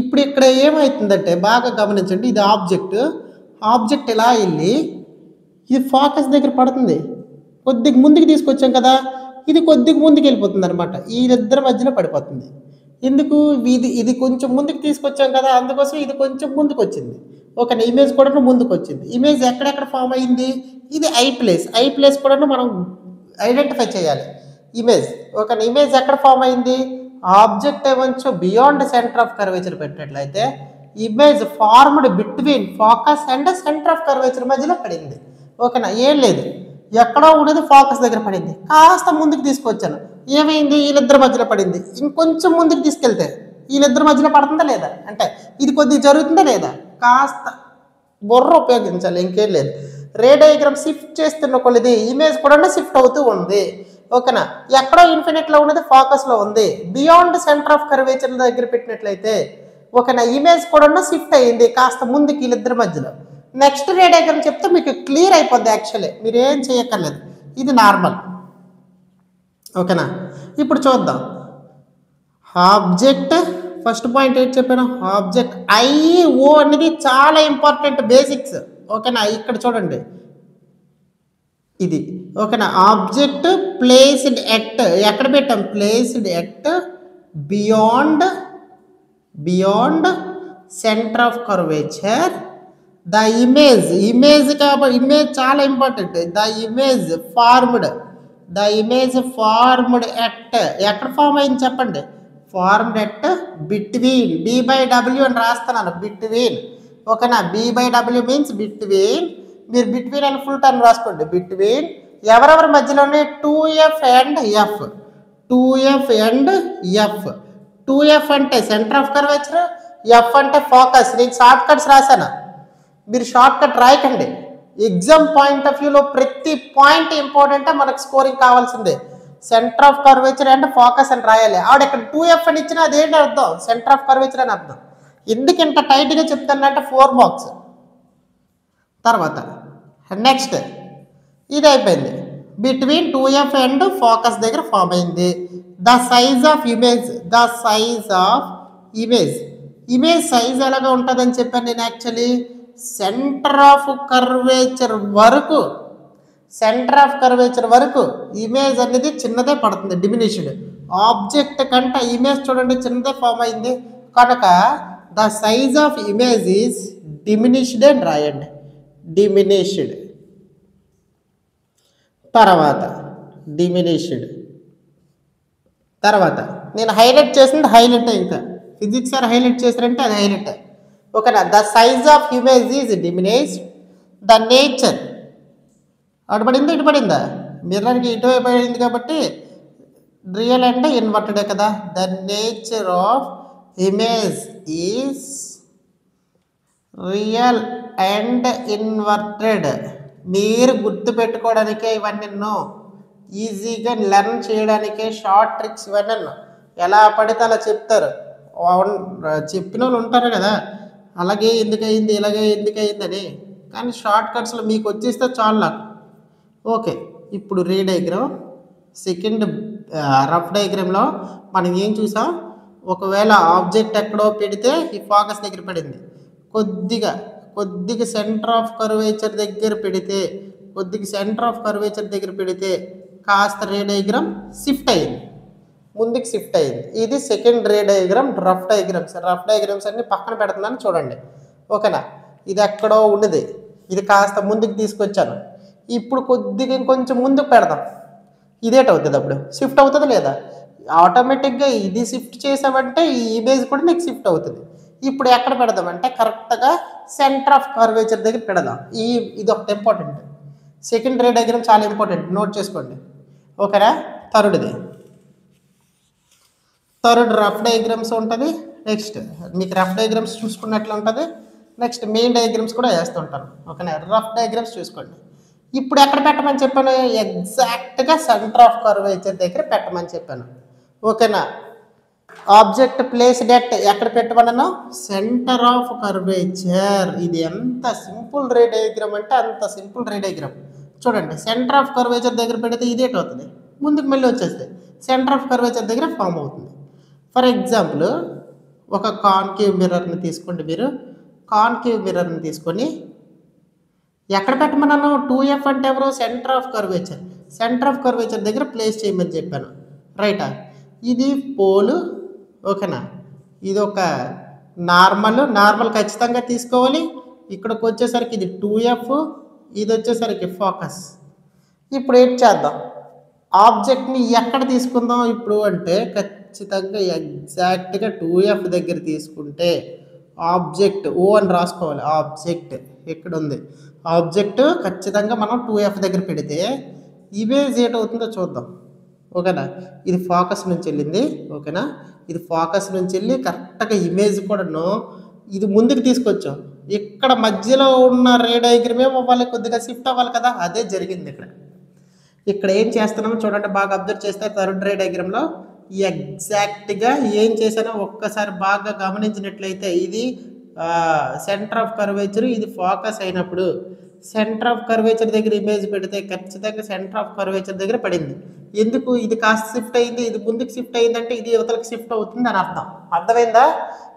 ఇప్పుడు ఇక్కడ ఏమవుతుందంటే బాగా గమనించండి, ఇది ఆబ్జెక్ట్ ఇలా వెళ్ళి ఇది ఫోకస్ దగ్గర పడుతుంది. కొద్దిగా ముందుకు తీసుకొచ్చాం కదా, ఇది కొద్దిగా ముందుకు వెళ్ళిపోతుంది అనమాట. వీళ్ళిద్దరి మధ్యలో పడిపోతుంది. ఎందుకు? ఇది కొంచెం ముందుకు తీసుకొచ్చాం కదా, అందుకోసం ఇది కొంచెం ముందుకు వచ్చింది. ఓకేనా? ఇమేజ్ కూడా ముందుకు వచ్చింది. ఇమేజ్ ఎక్కడెక్కడ ఫామ్ అయింది? ఇది ఐ ప్లేస్ కూడా మనం ఐడెంటిఫై చేయాలి. ఇమేజ్, ఓకేనా? ఇమేజ్ ఎక్కడ ఫామ్ అయింది? ఆబ్జెక్ట్ ఏమొచ్చు బియాండ్ సెంటర్ ఆఫ్ కర్వేచర్ పెట్టినట్లయితే image formed between focus and centre of curvature మధ్యలో పడింది. ఓకేనా? ఏం లేదు, ఎక్కడో ఉన్నది ఫోకస్ దగ్గర పడింది. కాస్త ముందుకు తీసుకొచ్చాను, ఏమైంది? వీళ్ళిద్దరి మధ్యలో పడింది. ఇంకొంచెం ముందుకు తీసుకెళ్తే వీళ్ళిద్దరి మధ్యలో పడుతుందా లేదా, అంటే ఇది కొద్దిగా జరుగుతుందా లేదా, కాస్త బుర్ర ఉపయోగించాలి, ఇంకేం లేదు. రే డయాగ్రామ్ షిఫ్ట్ చేస్తున్న కొద్ది ఇమేజ్ కూడా షిఫ్ట్ అవుతూ ఉంది. ఓకేనా? ఎక్కడో ఇన్ఫినిట్లో ఉన్నది ఫోకస్లో ఉంది. బియాండ్ సెంటర్ ఆఫ్ కర్వేచర్ దగ్గర పెట్టినట్లయితే ఓకేనా, ఇమేజ్ కూడా షిఫ్ట్ అయ్యింది కాస్త ముందుకి వీళ్ళిద్దరి మధ్యలో. నెక్స్ట్ రే డయాగ్రామ్ చెప్తే మీకు క్లియర్ అయిపోద్ది. యాక్చువల్లీ మీరు ఏం చేయక్కర్లేదు, ఇది నార్మల్. ఓకేనా? ఇప్పుడు చూద్దాం. ఆబ్జెక్ట్ ఫస్ట్ పాయింట్ ఏంటి చెప్పాను? ఆబ్జెక్ట్ ఐఓ అనేది చాలా ఇంపార్టెంట్, బేసిక్స్. ఓకేనా? ఇక్కడ చూడండి, ఇది ఓకేనా. ఆబ్జెక్ట్ ప్లేస్డ్ ఎట్, ఎక్కడ పెట్టాం? Placed at beyond centre of curvature. The image కాబట్టి ఇమేజ్ చాలా important. The image formed at, ఎక్కడ ఫామ్ అయింది చెప్పండి? ఫార్మ్డ్ ఎట్ బిట్వీన్, B/W అని రాస్తున్నాను, బిట్వీన్. ఓకేనా? B/W means between. మీరు బిట్వీన్ అని ఫుల్ టర్మ్ రాసుకోండి. బిట్వీన్ ఎవరెవరి మధ్యలోనే 2F అండ్ F. 2F అంటే సెంటర్ ఆఫ్ కర్వేచర్, F అంటే ఫోకస్. నేను షార్ట్ కట్స్ రాశాను, మీరు షార్ట్ కట్ రాయకండి. ఎగ్జామ్ పాయింట్ ఆఫ్ వ్యూలో ప్రతి పాయింట్ ఇంపార్టెంట్, మనకు స్కోరింగ్ కావాల్సిందే. Centre of curvature and focus అని రాయాలి. ఆవిడ ఇక్కడ 2F అని ఇచ్చినా అదేంటి అర్థం? సెంటర్ ఆఫ్ కర్వేచర్ అని అర్థం. ఎందుకు ఇంత టైట్గా చెప్తానంటే 4 మార్క్స్. తర్వాత నెక్స్ట్ ఇది అయిపోయింది. బిట్వీన్ 2F అండ్ ఫోకస్ దగ్గర ఫామ్ అయింది. The size of image size ఎలాగా ఉంటుందని చెప్పాను నేను. యాక్చువల్లీ సెంటర్ ఆఫ్ కర్వేచర్ వరకు ఇమేజ్ అనేది చిన్నదే పడుతుంది, డిమినిష్డ్. ఆబ్జెక్ట్ కంటే ఇమేజ్ చూడండి చిన్నదే ఫామ్ అయింది కనుక the size of image is diminished అని రాయండి. డిమినిష్డ్ తర్వాత నేను హైలైట్ చేసింది హైలైట్. ఇంకా ఫిజిక్స్ సార్ హైలైట్ చేశారంటే అది హైలైట్. ఓకేనా? The size of image is diminished. The nature అటు పడిందా? మిర్రర్కి ఇటువైపు పడింది కాబట్టి రియల్ అంటే ఇన్వర్టెడే కదా. The nature of image is real and inverted. మీరు గుర్తుపెట్టుకోవడానికే ఇవన్నీ, ఈజీగా లెర్న్ చేయడానికే షార్ట్ ట్రిక్స్ ఇవన్నీ. ఎలా పడితే అలా చెప్తారు, చెప్పిన వాళ్ళు ఉంటారు కదా, అలాగే ఎందుకయింది ఇలాగే ఎందుకయిందని. కానీ షార్ట్ కట్స్లో మీకు వచ్చేస్తే చాలు నాకు. ఓకే, ఇప్పుడు రే డయాగ్రామ్ సెకండ్ రఫ్ డయాగ్రామ్లో మనం ఏం చూసాం? ఒకవేళ ఆబ్జెక్ట్ ఎక్కడో పెడితే ఈ ఫోకస్ దగ్గర పడింది, కొద్దిగా సెంటర్ ఆఫ్ కర్వేచర్ దగ్గర పెడితే కాస్త రే డయాగ్రామ్ షిఫ్ట్ అయింది, ముందుకు షిఫ్ట్ అయింది. ఇది సెకండ్ రే డయాగ్రామ్. రఫ్ డయాగ్రామ్స్ అన్ని పక్కన పెడుతున్నాను చూడండి. ఓకేనా, ఇది ఎక్కడో ఉన్నది, ఇది కాస్త ముందుకు తీసుకొచ్చాను. ఇప్పుడు కొద్దిగా ఇంకొంచెం ముందుకు పెడదాం. ఇదేటవుతుంది, అప్పుడు షిఫ్ట్ అవుతుంది లేదా? ఆటోమేటిక్గా ఇది షిఫ్ట్ చేసామంటే ఈ ఇమేజ్ కూడా నీకు షిఫ్ట్ అవుతుంది. ఇప్పుడు ఎక్కడ పెడదామంటే కరెక్ట్గా సెంటర్ ఆఫ్ కర్వేచర్ దగ్గర పెడదాం. ఇది ఒకటి ఇంపార్టెంట్. సెకండ్ రే డయాగ్రామ్ చాలా ఇంపార్టెంట్, నోట్ చేసుకోండి. ఓకేనా, థర్డ్ రఫ్ డయాగ్రామ్స్ ఉంటుంది. నెక్స్ట్ మీకు రఫ్ డయాగ్రామ్స్ చూసుకున్నట్లు ఉంటుంది. నెక్స్ట్ మెయిన్ డయాగ్రామ్స్ కూడా వేస్తుంటాను. ఓకేనా, రఫ్ డయాగ్రామ్స్ చూసుకోండి. ఇప్పుడు ఎక్కడ పెట్టమని చెప్పాను? ఎగ్జాక్ట్గా సెంటర్ ఆఫ్ కర్వేచర్ దగ్గర పెట్టమని చెప్పాను. ఓకేనా, ఆబ్జెక్ట్ ప్లేస్ డెట్ ఎక్కడ పెట్టమన్నాను? Centre of curvature. ఇది ఎంత సింపుల్ రే డయాగ్రామ్ అంటే అంత సింపుల్ రే డయాగ్రామ్. చూడండి, సెంటర్ ఆఫ్ కర్వేచర్ దగ్గర పెడితే ఇదేట్ అవుతుంది, ముందుకు మళ్ళీ వచ్చేస్తే సెంటర్ ఆఫ్ కర్వేచర్ దగ్గర ఫామ్ అవుతుంది. ఫర్ ఎగ్జాంపుల్ ఒక కాన్కేవ్ మిర్రర్ని తీసుకోండి. మీరు కాన్కేవ్ మిర్రర్ని తీసుకొని ఎక్కడ పెట్టమన్నాను? 2F అంటే ఎవరు? సెంటర్ ఆఫ్ కర్వేచర్ దగ్గర ప్లేస్ చేయమని చెప్పాను. రైటా, ఇది పోలు. ఓకేనా, ఇది ఒక నార్మల్ ఖచ్చితంగా తీసుకోవాలి. ఇక్కడికి వచ్చేసరికి ఇది 2F, ఇది వచ్చేసరికి ఫోకస్. ఇప్పుడు ఏం చేద్దాం? ఆబ్జెక్ట్ని ఎక్కడ తీసుకుందాం ఇప్పుడు అంటే ఖచ్చితంగా ఎగ్జాక్ట్గా 2F దగ్గర తీసుకుంటే ఆబ్జెక్ట్ ఓ అని రాసుకోవాలి. ఆబ్జెక్ట్ ఇక్కడ ఉంది. ఆబ్జెక్ట్ ఖచ్చితంగా మనం 2F దగ్గర పెడితే ఇమేజ్ ఏటవుతుందో చూద్దాం. ఓకేనా, ఇది ఫోకస్ నుంచి వెళ్ళింది. ఓకేనా, ఇది ఫోకస్ నుంచి వెళ్ళి కరెక్ట్గా ఇమేజ్ కూడాను ఇది ముందుకు తీసుకొచ్చాం. ఇక్కడ మధ్యలో ఉన్న రే డయాగ్రామ్ ఏమవ్వాలి? కొద్దిగా షిఫ్ట్ అవ్వాలి కదా, అదే జరిగింది ఇక్కడ ఏం చేస్తున్నామో చూడండి, బాగా అబ్జర్వ్ చేస్తే థర్డ్ రే డయాగ్రామ్లో ఎగ్జాక్ట్గా ఏం చేశానో ఒక్కసారి బాగా గమనించినట్లయితే ఇది సెంటర్ ఆఫ్ కర్వేచర్, ఇది ఫోకస్ అయినప్పుడు సెంటర్ ఆఫ్ కర్వేచర్ దగ్గర ఇమేజ్ పెడితే ఖచ్చితంగా సెంటర్ ఆఫ్ కర్వేచర్ దగ్గర పడింది. ఎందుకు? ఇది కాస్త షిఫ్ట్ అయింది, ఇది ముందుకు షిఫ్ట్ అయిందంటే ఇది యువతలకు షిఫ్ట్ అవుతుంది అని అర్థం. అర్థమైందా?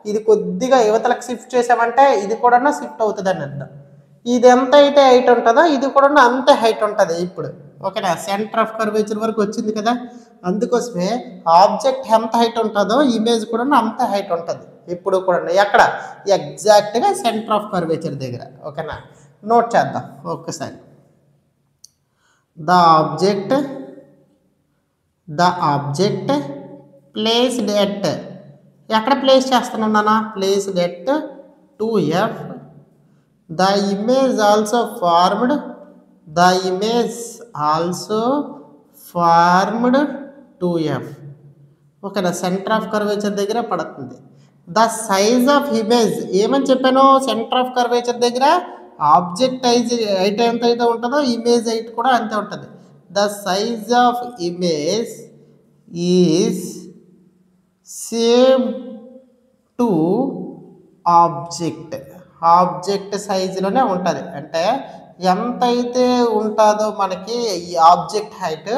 ఇది కొద్దిగా యువతలకు షిఫ్ట్ చేసామంటే ఇది కూడా షిఫ్ట్ అవుతుంది అని అర్థం. ఇది ఎంత అయితే హైట్ ఉంటుందో ఇది కూడా అంతే హైట్ ఉంటుంది ఇప్పుడు. ఓకేనా, సెంటర్ ఆఫ్ కర్వేచర్ వరకు వచ్చింది కదా, అందుకోసమే ఆబ్జెక్ట్ ఎంత హైట్ ఉంటుందో ఇమేజ్ కూడా అంత హైట్ ఉంటుంది ఇప్పుడు కూడా. ఎక్కడ? ఎగ్జాక్ట్గా సెంటర్ ఆఫ్ కర్వేచర్ దగ్గర. ఓకేనా, నోట్ చేద్దాం ఒక్కసారి. ద ఆబ్జెక్ట్ ప్లేస్డ్ ఎట్, ఎక్కడ ప్లేస్ చేస్తున్నానా? Placed at 2F. The image also formed 2F. ఓకేనా, సెంటర్ ఆఫ్ కర్వేచర్ దగ్గర పడుతుంది. ద సైజ్ ఆఫ్ ఇమేజ్ ఏమని చెప్పాను? సెంటర్ ఆఫ్ కర్వేచర్ దగ్గర ఆబ్జెక్ట్ హైట్ ఎంత అయితే ఉంటుందో ఇమేజ్ హైట్ కూడా అంతే ఉంటుంది. The size of image is same to object సైజులోనే ఉంటుంది. అంటే ఎంతైతే ఉంటుందో మనకి ఈ ఆబ్జెక్ట్ హైట్,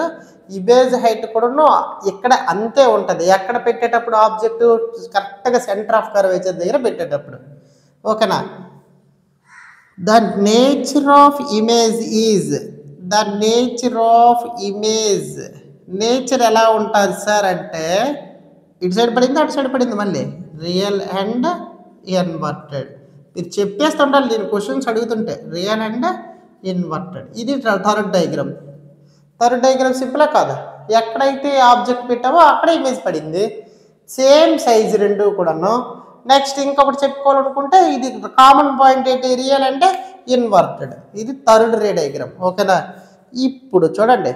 ఇమేజ్ హైట్ కూడాను ఇక్కడ అంతే ఉంటుంది. ఎక్కడ పెట్టేటప్పుడు? ఆబ్జెక్ట్ కరెక్ట్గా సెంటర్ ఆఫ్ కర్వేచర్ దగ్గర పెట్టేటప్పుడు. ఓకేనా, the nature of image is nature ఎలా ఉంటుంది సార్ అంటే ఇటు సైడ్ పడింది, అటు సైడ్ పడింది, మళ్ళీ రియల్ అండ్ ఇన్వర్టెడ్. మీరు చెప్పేస్తుంటారు నేను క్వశ్చన్స్ అడుగుతుంటే, రియల్ అండ్ ఇన్వర్టెడ్. ఇది థర్డ్ డయాగ్రామ్ సింపులా కాదా? ఎక్కడైతే ఆబ్జెక్ట్ పెట్టామో అక్కడ ఇమేజ్ పడింది, సేమ్ సైజ్ రెండు కూడాను. నెక్స్ట్ ఇంకొకటి చెప్పుకోవాలనుకుంటే ఇది కామన్ పాయింట్ ఏంటి? రియల్ అంటే ఇన్వర్టెడ్. ఇది థర్డ్ రే డయాగ్రామ్. ఓకేనా, ఇప్పుడు చూడండి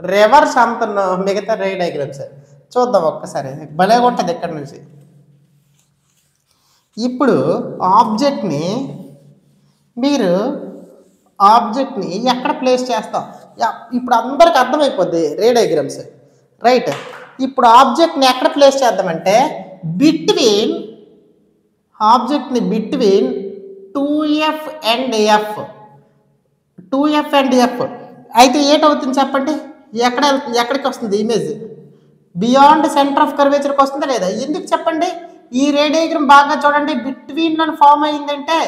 రివర్స్ అంటున్నా మిగతా రే డయాగ్రామ్స్ చూద్దాం ఒక్కసారి, భలే ఉంటుంది ఇక్కడ నుంచి. ఇప్పుడు ఆబ్జెక్ట్ని ఎక్కడ ప్లేస్ చేస్తాం? ఇప్పుడు అందరికి అర్థమైపోద్ది రే డయాగ్రామ్స్, రైట్? ఇప్పుడు ఆబ్జెక్ట్ని ఎక్కడ ప్లేస్ చేద్దామంటే బిట్వీన్ 2F and F. అయితే ఏటవుతుంది చెప్పండి? ఎక్కడికి వస్తుంది ఇమేజ్? బియాండ్ సెంటర్ ఆఫ్ కర్వేచర్కి వస్తుందా లేదా? ఎందుకు చెప్పండి? ఈ రే డయాగ్రామ్ బాగా చూడండి, బిట్వీన్ లో ఫామ్ అయిందంటే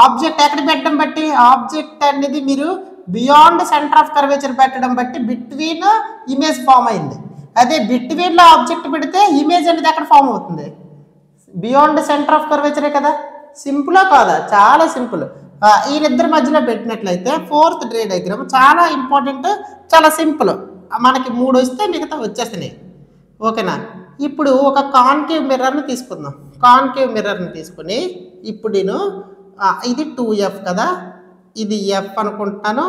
ఆబ్జెక్ట్ ఎక్కడ పెట్టడం బట్టి, ఆబ్జెక్ట్ అనేది మీరు బియాండ్ సెంటర్ ఆఫ్ కర్వేచర్ పెట్టడం బట్టి బిట్వీన్ ఇమేజ్ ఫామ్ అయింది. అదే బిట్వీన్ లో ఆబ్జెక్ట్ పెడితే ఇమేజ్ అనేది ఎక్కడ ఫామ్ అవుతుంది, బియాండ్ సెంటర్ ఆఫ్ కర్వేచరే కదా. సింపులా కాదా, చాలా సింపుల్. వీళ్ళిద్దరి మధ్యలో పెట్టినట్లయితే ఫోర్త్ రే డయాగ్రామ్ చాలా ఇంపార్టెంట్, చాలా సింపుల్. మనకి 3 వస్తే మిగతా వచ్చేస్తున్నాయి. ఓకేనా. ఇప్పుడు ఒక కాన్కేవ్ మిర్రర్ని తీసుకుందాం. కాన్కేవ్ మిర్రర్ని తీసుకుని ఇప్పుడు నేను ఇది 2F కదా, ఇది F అనుకుంటాను,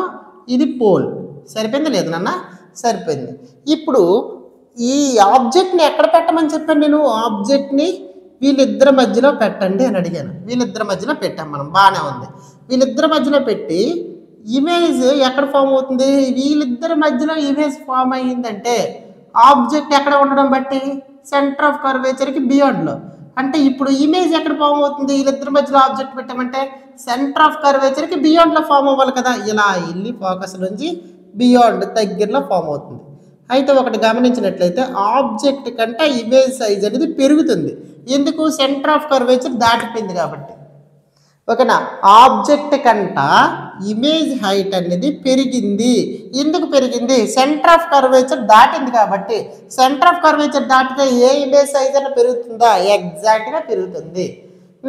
ఇది పోల్. సరిపోయింది లేదు నాన్న, సరిపోయింది. ఇప్పుడు ఈ ఆబ్జెక్ట్ని ఎక్కడ పెట్టమని చెప్పాను నేను, ఆబ్జెక్ట్ని వీళ్ళిద్దరి మధ్యలో పెట్టండి అని అడిగాను. వీళ్ళిద్దరి మధ్యలో పెట్టాం మనం, బాగానే ఉంది. వీళ్ళిద్దరి మధ్యలో పెట్టి ఇమేజ్ ఎక్కడ ఫామ్ అవుతుంది, వీళ్ళిద్దరి మధ్యలో ఇమేజ్ ఫామ్ అయ్యిందంటే ఆబ్జెక్ట్ ఎక్కడ ఉండడం బట్టి సెంటర్ ఆఫ్ కర్వేచర్కి బియాండ్లో. అంటే ఇప్పుడు ఇమేజ్ ఎక్కడ ఫామ్ అవుతుంది, వీళ్ళిద్దరి మధ్యలో ఆబ్జెక్ట్ పెట్టామంటే సెంటర్ ఆఫ్ కర్వేచర్కి బియాండ్లో ఫామ్ అవ్వాలి కదా. ఇలా వెళ్ళి ఫోకస్ నుంచి బియాండ్ దగ్గరలో ఫామ్ అవుతుంది. అయితే ఒకటి గమనించినట్లయితే ఆబ్జెక్ట్ కంటే ఇమేజ్ సైజ్ అనేది పెరుగుతుంది. ఎందుకు, సెంటర్ ఆఫ్ కర్వేచర్ దాటిపోయింది కాబట్టి. ఓకేనా. ఆబ్జెక్ట్ కంట ఇమేజ్ హైట్ అనేది పెరిగింది. ఎందుకు పెరిగింది, సెంటర్ ఆఫ్ కర్వేచర్ దాటింది కాబట్టి. సెంటర్ ఆఫ్ కర్వేచర్ దాటితే ఏ ఇమేజ్ సైజ్ అయినా పెరుగుతుందా, ఎగ్జాక్ట్గా పెరుగుతుంది.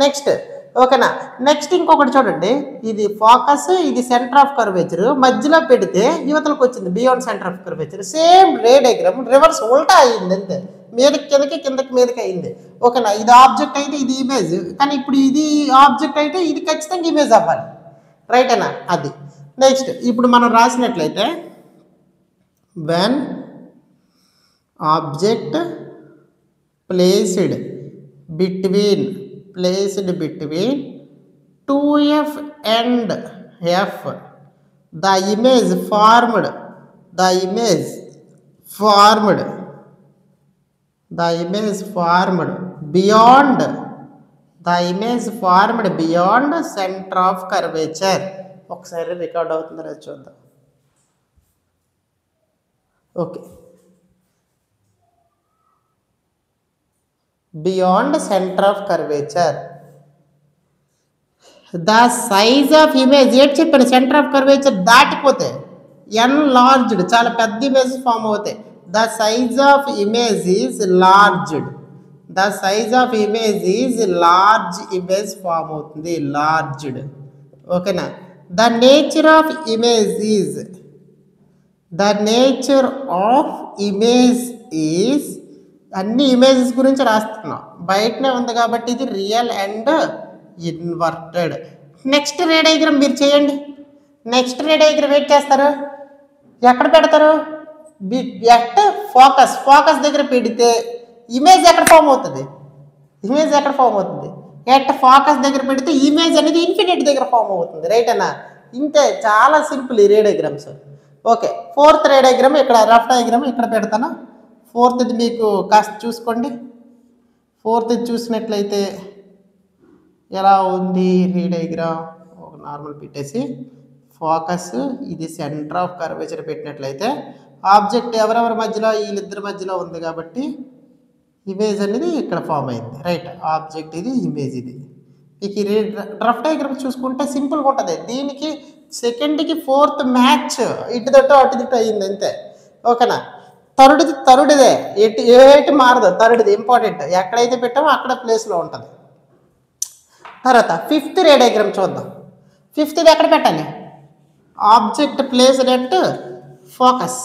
నెక్స్ట్ ఓకేనా. నెక్స్ట్ ఇంకొకటి చూడండి, ఇది ఫోకస్, ఇది సెంటర్ ఆఫ్ కర్వేచర్, మధ్యలో పెడితే యువతలకు వచ్చింది beyond centre of curvature. Same ray diagram reverse ఉల్టా అయింది అంతే, మీదకి కిందకి కిందకి మీదకి అయింది. ఓకేనా. ఇది ఆబ్జెక్ట్ అయితే ఇది ఇమేజ్, కానీ ఇప్పుడు ఇది ఆబ్జెక్ట్ అయితే ఇది ఖచ్చితంగా ఇమేజ్ అవ్వాలి, రైటేనా. అది నెక్స్ట్ ఇప్పుడు మనం రాసినట్లయితే when object placed between 2F and F, the image formed beyond center of curvature. ఒకసారి రికార్డ్ అవుతుందో లేదో చూద్దాం. Okay, beyond centre of curvature the size of image ఏంటి చెప్పాను, సెంటర్ ఆఫ్ కర్వేచర్ దాటిపోతే ఎన్లార్జ్డ్, చాలా పెద్ద ఇమేజ్ ఫామ్ అవుతాయి. The size of image is larged, large image form అవుతుంది, లార్జ్డ్. ఓకేనా. The nature of image is అన్ని ఇమేజెస్ గురించి రాస్తున్నాం, బయటనే ఉంది కాబట్టి ఇది real and inverted. Next ray diagram మీరు చేయండి. నెక్స్ట్ రే డయాగ్రామ్ ఏం చేస్తారు, ఎక్కడ పెడతారు, ఎట్ ఫోకస్ దగ్గర పెడితే ఇమేజ్ ఎక్కడ ఫామ్ అవుతుంది, ఎట్ ఫోకస్ దగ్గర పెడితే ఇమేజ్ అనేది ఇన్ఫినిటీ దగ్గర ఫామ్ అవుతుంది, రైటేనా. ఇంతే, చాలా సింపుల్ ఈ ray diagrams. Okay, fourth ray diagram ఇక్కడ రఫ్ డయాగ్రామ్ ఇక్కడ పెడతాను. ఫోర్త్ది మీకు కాస్త చూసుకోండి. ఫోర్త్ది చూసినట్లయితే ఎలా ఉంది రే డయాగ్రామ్, ఒక నార్మల్ పెట్టేసి ఫోకస్, ఇది సెంటర్ ఆఫ్ కర్వేచర్ పెట్టినట్లయితే ఆబ్జెక్ట్ ఎవరెవరి మధ్యలో, వీళ్ళిద్దరి మధ్యలో ఉంది కాబట్టి ఇమేజ్ అనేది ఇక్కడ ఫామ్ అయింది, రైట్. ఆబ్జెక్ట్ ఇది, ఇమేజ్ ఇది. మీకు ఈ రఫ్ డయాగ్రామ్ చూసుకుంటే సింపుల్గా ఉంటుంది. దీనికి సెకండ్కి ఫోర్త్ మ్యాచ్ ఇటుదట్టు అటుదిట్టు అయ్యింది అంతే. ఓకేనా. థర్డ్దే ఎటు మారదు, థర్డ్ది ఇంపార్టెంట్, ఎక్కడైతే పెట్టామో అక్కడ ప్లేస్లో ఉంటుంది. తర్వాత ఫిఫ్త్ రే డయాగ్రామ్ చూద్దాం. ఫిఫ్త్ది ఎక్కడ పెట్టాలి, object placed at focus,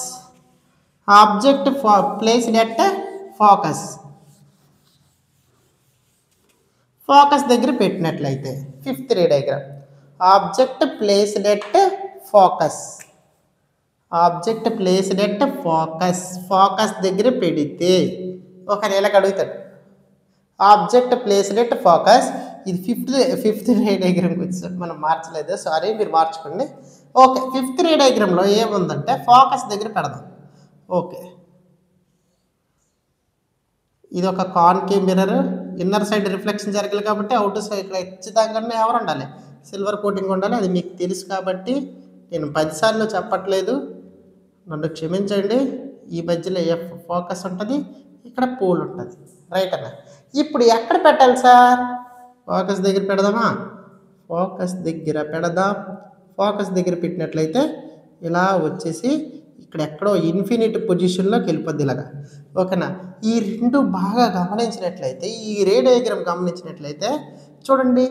focus దగ్గర పెట్టినట్లయితే fifth ray diagram object placed at focus దగ్గర పెడితే ఒక నెలకు అడుగుతాడు ఆబ్జెక్ట్ ప్లేస్డ్ ఎట్ ఫోకస్. ఇది ఫిఫ్త్ రే డయాగ్రామ్కి వచ్చేసరికి మనం మార్చలేదు, సారీ, మీరు మార్చుకోండి. ఓకే, ఫిఫ్త్ రే డయాగ్రామ్లో ఏముందంటే ఫోకస్ దగ్గర పెడదాం. ఓకే, ఇది ఒక concave mirror, inner side reflection జరగాలి కాబట్టి అవుటర్ సైడ్ ఖచ్చితంగా ఎవరు ఉండాలి, సిల్వర్ కోటింగ్ ఉండాలి. అది మీకు తెలుసు కాబట్టి నేను 10 సార్లు చెప్పట్లేదు, నన్ను క్షమించండి. ఈ మధ్యలో ఫోకస్ ఉంటుంది, ఇక్కడ పోల్ ఉంటుంది, రైట్ అన్న. ఇప్పుడు ఎక్కడ పెట్టాలి సార్? ఫోకస్ దగ్గర పెడదామా? ఫోకస్ దగ్గర పెడదాం. ఫోకస్ దగ్గర పెట్టినట్లయితే ఇలా వచ్చేసి ఇక్కడ ఎక్కడో ఇన్ఫినిట్ పొజిషన్లోకి వెళ్ళిపోద్ది ఇలాగా. ఓకేనా? ఈ రెండు బాగా గమనించినట్లయితే, ఈ రే డయాగ్రామ్ గమనించినట్లయితే చూడండి,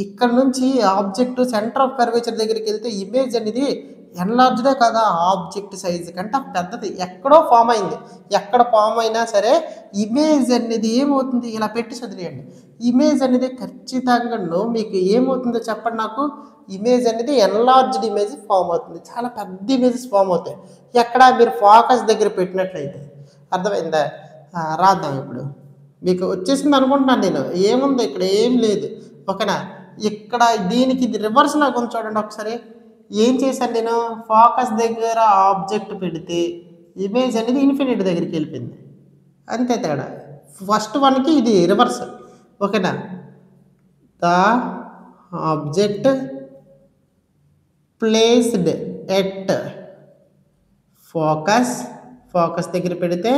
ఇక్కడ నుంచి ఆబ్జెక్ట్ సెంటర్ ఆఫ్ కర్వేచర్ దగ్గరికి వెళ్తే ఇమేజ్ అనేది ఎన్లార్జ్డే కదా, ఆబ్జెక్ట్ సైజ్ కంటే పెద్దది ఎక్కడో ఫామ్ అయింది. ఎక్కడ ఫామ్ అయినా సరే ఇమేజ్ అనేది ఏమవుతుంది, ఇలా పెట్టి చదివేయండి. ఇమేజ్ అనేది ఖచ్చితంగా మీకు ఏమవుతుందో చెప్పండి నాకు. ఇమేజ్ అనేది ఎన్లార్జ్డ్ ఇమేజ్ ఫామ్ అవుతుంది. చాలా పెద్ద ఇమేజెస్ ఫామ్ అవుతాయి ఎక్కడ మీరు ఫోకస్ దగ్గర పెట్టినట్లయితే. అర్థమైందా? రాద్దాం. ఇప్పుడు మీకు వచ్చేసింది అనుకుంటున్నాను నేను. ఏముంది ఇక్కడ? ఏం లేదు. ఓకేనా? ఇక్కడ దీనికి ఇది రివర్స్ లాగా ఉంది చూడండి ఒకసారి. ఏం చేశాను నేను? ఫోకస్ దగ్గర ఆబ్జెక్ట్ పెడితే ఇమేజ్ అనేది ఇన్ఫినిట్ దగ్గరికి వెళ్ళిపోయింది. అంతే తేడా. ఫస్ట్ వన్కి ఇది రివర్స్. ఓకేనా? The object placed at focus దగ్గర పెడితే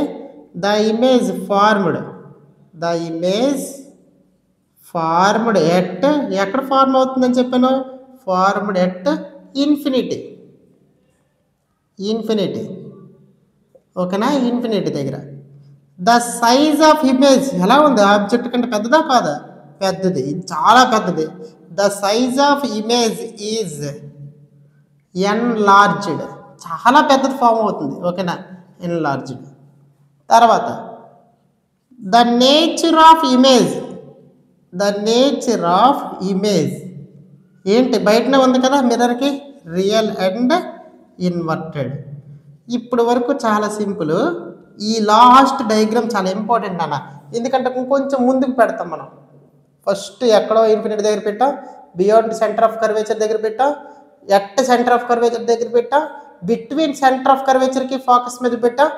ద ఇమేజ్ ఫార్మ్డ్ ఎట్ ఎక్కడ ఫార్మ్ అవుతుందని చెప్పాను? Formed at infinity. ఓకేనా? ఇన్ఫినిటీ దగ్గర ద సైజ్ ఆఫ్ ఇమేజ్ ఎలా ఉంది? ఆబ్జెక్ట్ కంటే పెద్దదా కాదా? పెద్దది, చాలా పెద్దది. The size of image is enlarged, చాలా పెద్దది ఫామ్ అవుతుంది. ఓకేనా? ఎన్లార్జ్డ్. తర్వాత ద నేచర్ ఆఫ్ ఇమేజ్ ఏంటి? బయటనే ఉంది కదా మిర్రర్కి, రియల్ అండ్ ఇన్వర్టెడ్. ఇప్పుడు వరకు చాలా సింపుల్. ఈ లాస్ట్ డయాగ్రామ్ చాలా ఇంపార్టెంట్ అన్న, ఎందుకంటే కొంచెం ముందుకు పెడతాం మనం. ఫస్ట్ ఎక్కడో ఇన్ఫినిటీ దగ్గర పెట్టాం, బియాండ్ సెంటర్ ఆఫ్ కర్వేచర్ దగ్గర పెట్టాం, ఎట్ సెంటర్ ఆఫ్ కర్వేచర్ దగ్గర పెట్టాం, బిట్వీన్ సెంటర్ ఆఫ్ కర్వేచర్కి ఫోకస్ మీద పెట్టాం,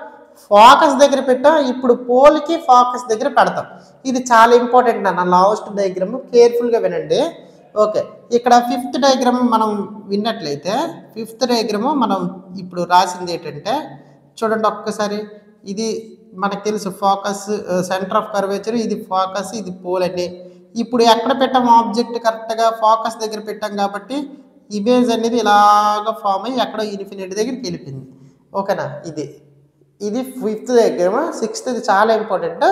ఫోకస్ దగ్గర పెట్టాం. ఇప్పుడు పోల్కి ఫోకస్ దగ్గర పెడతాం. ఇది చాలా ఇంపార్టెంట్ అన్న లాస్ట్ డయాగ్రామ్, కేర్ఫుల్గా వినండి. ఓకే, ఇక్కడ ఫిఫ్త్ డయాగ్రామ్ మనం విన్నట్లయితే, ఫిఫ్త్ డయాగ్రామ్ మనం ఇప్పుడు రాసింది ఏంటంటే చూడండి ఒక్కసారి. ఇది మనకు తెలుసు ఫోకస్ సెంటర్ ఆఫ్ కర్వేచర్, ఇది ఫోకస్, ఇది పోల్ అని. ఇప్పుడు ఎక్కడ పెట్టాము ఆబ్జెక్ట్? కరెక్ట్గా ఫోకస్ దగ్గర పెట్టాం కాబట్టి ఇమేజ్ అనేది ఇలాగ ఫామ్ అయ్యి ఎక్కడో ఇన్ఫినిటీ దగ్గరికి వెళ్ళిపోయింది. ఓకేనా? ఇది ఫిఫ్త్ డయాగ్రామ్. సిక్స్త్ది చాలా ఇంపార్టెంట్.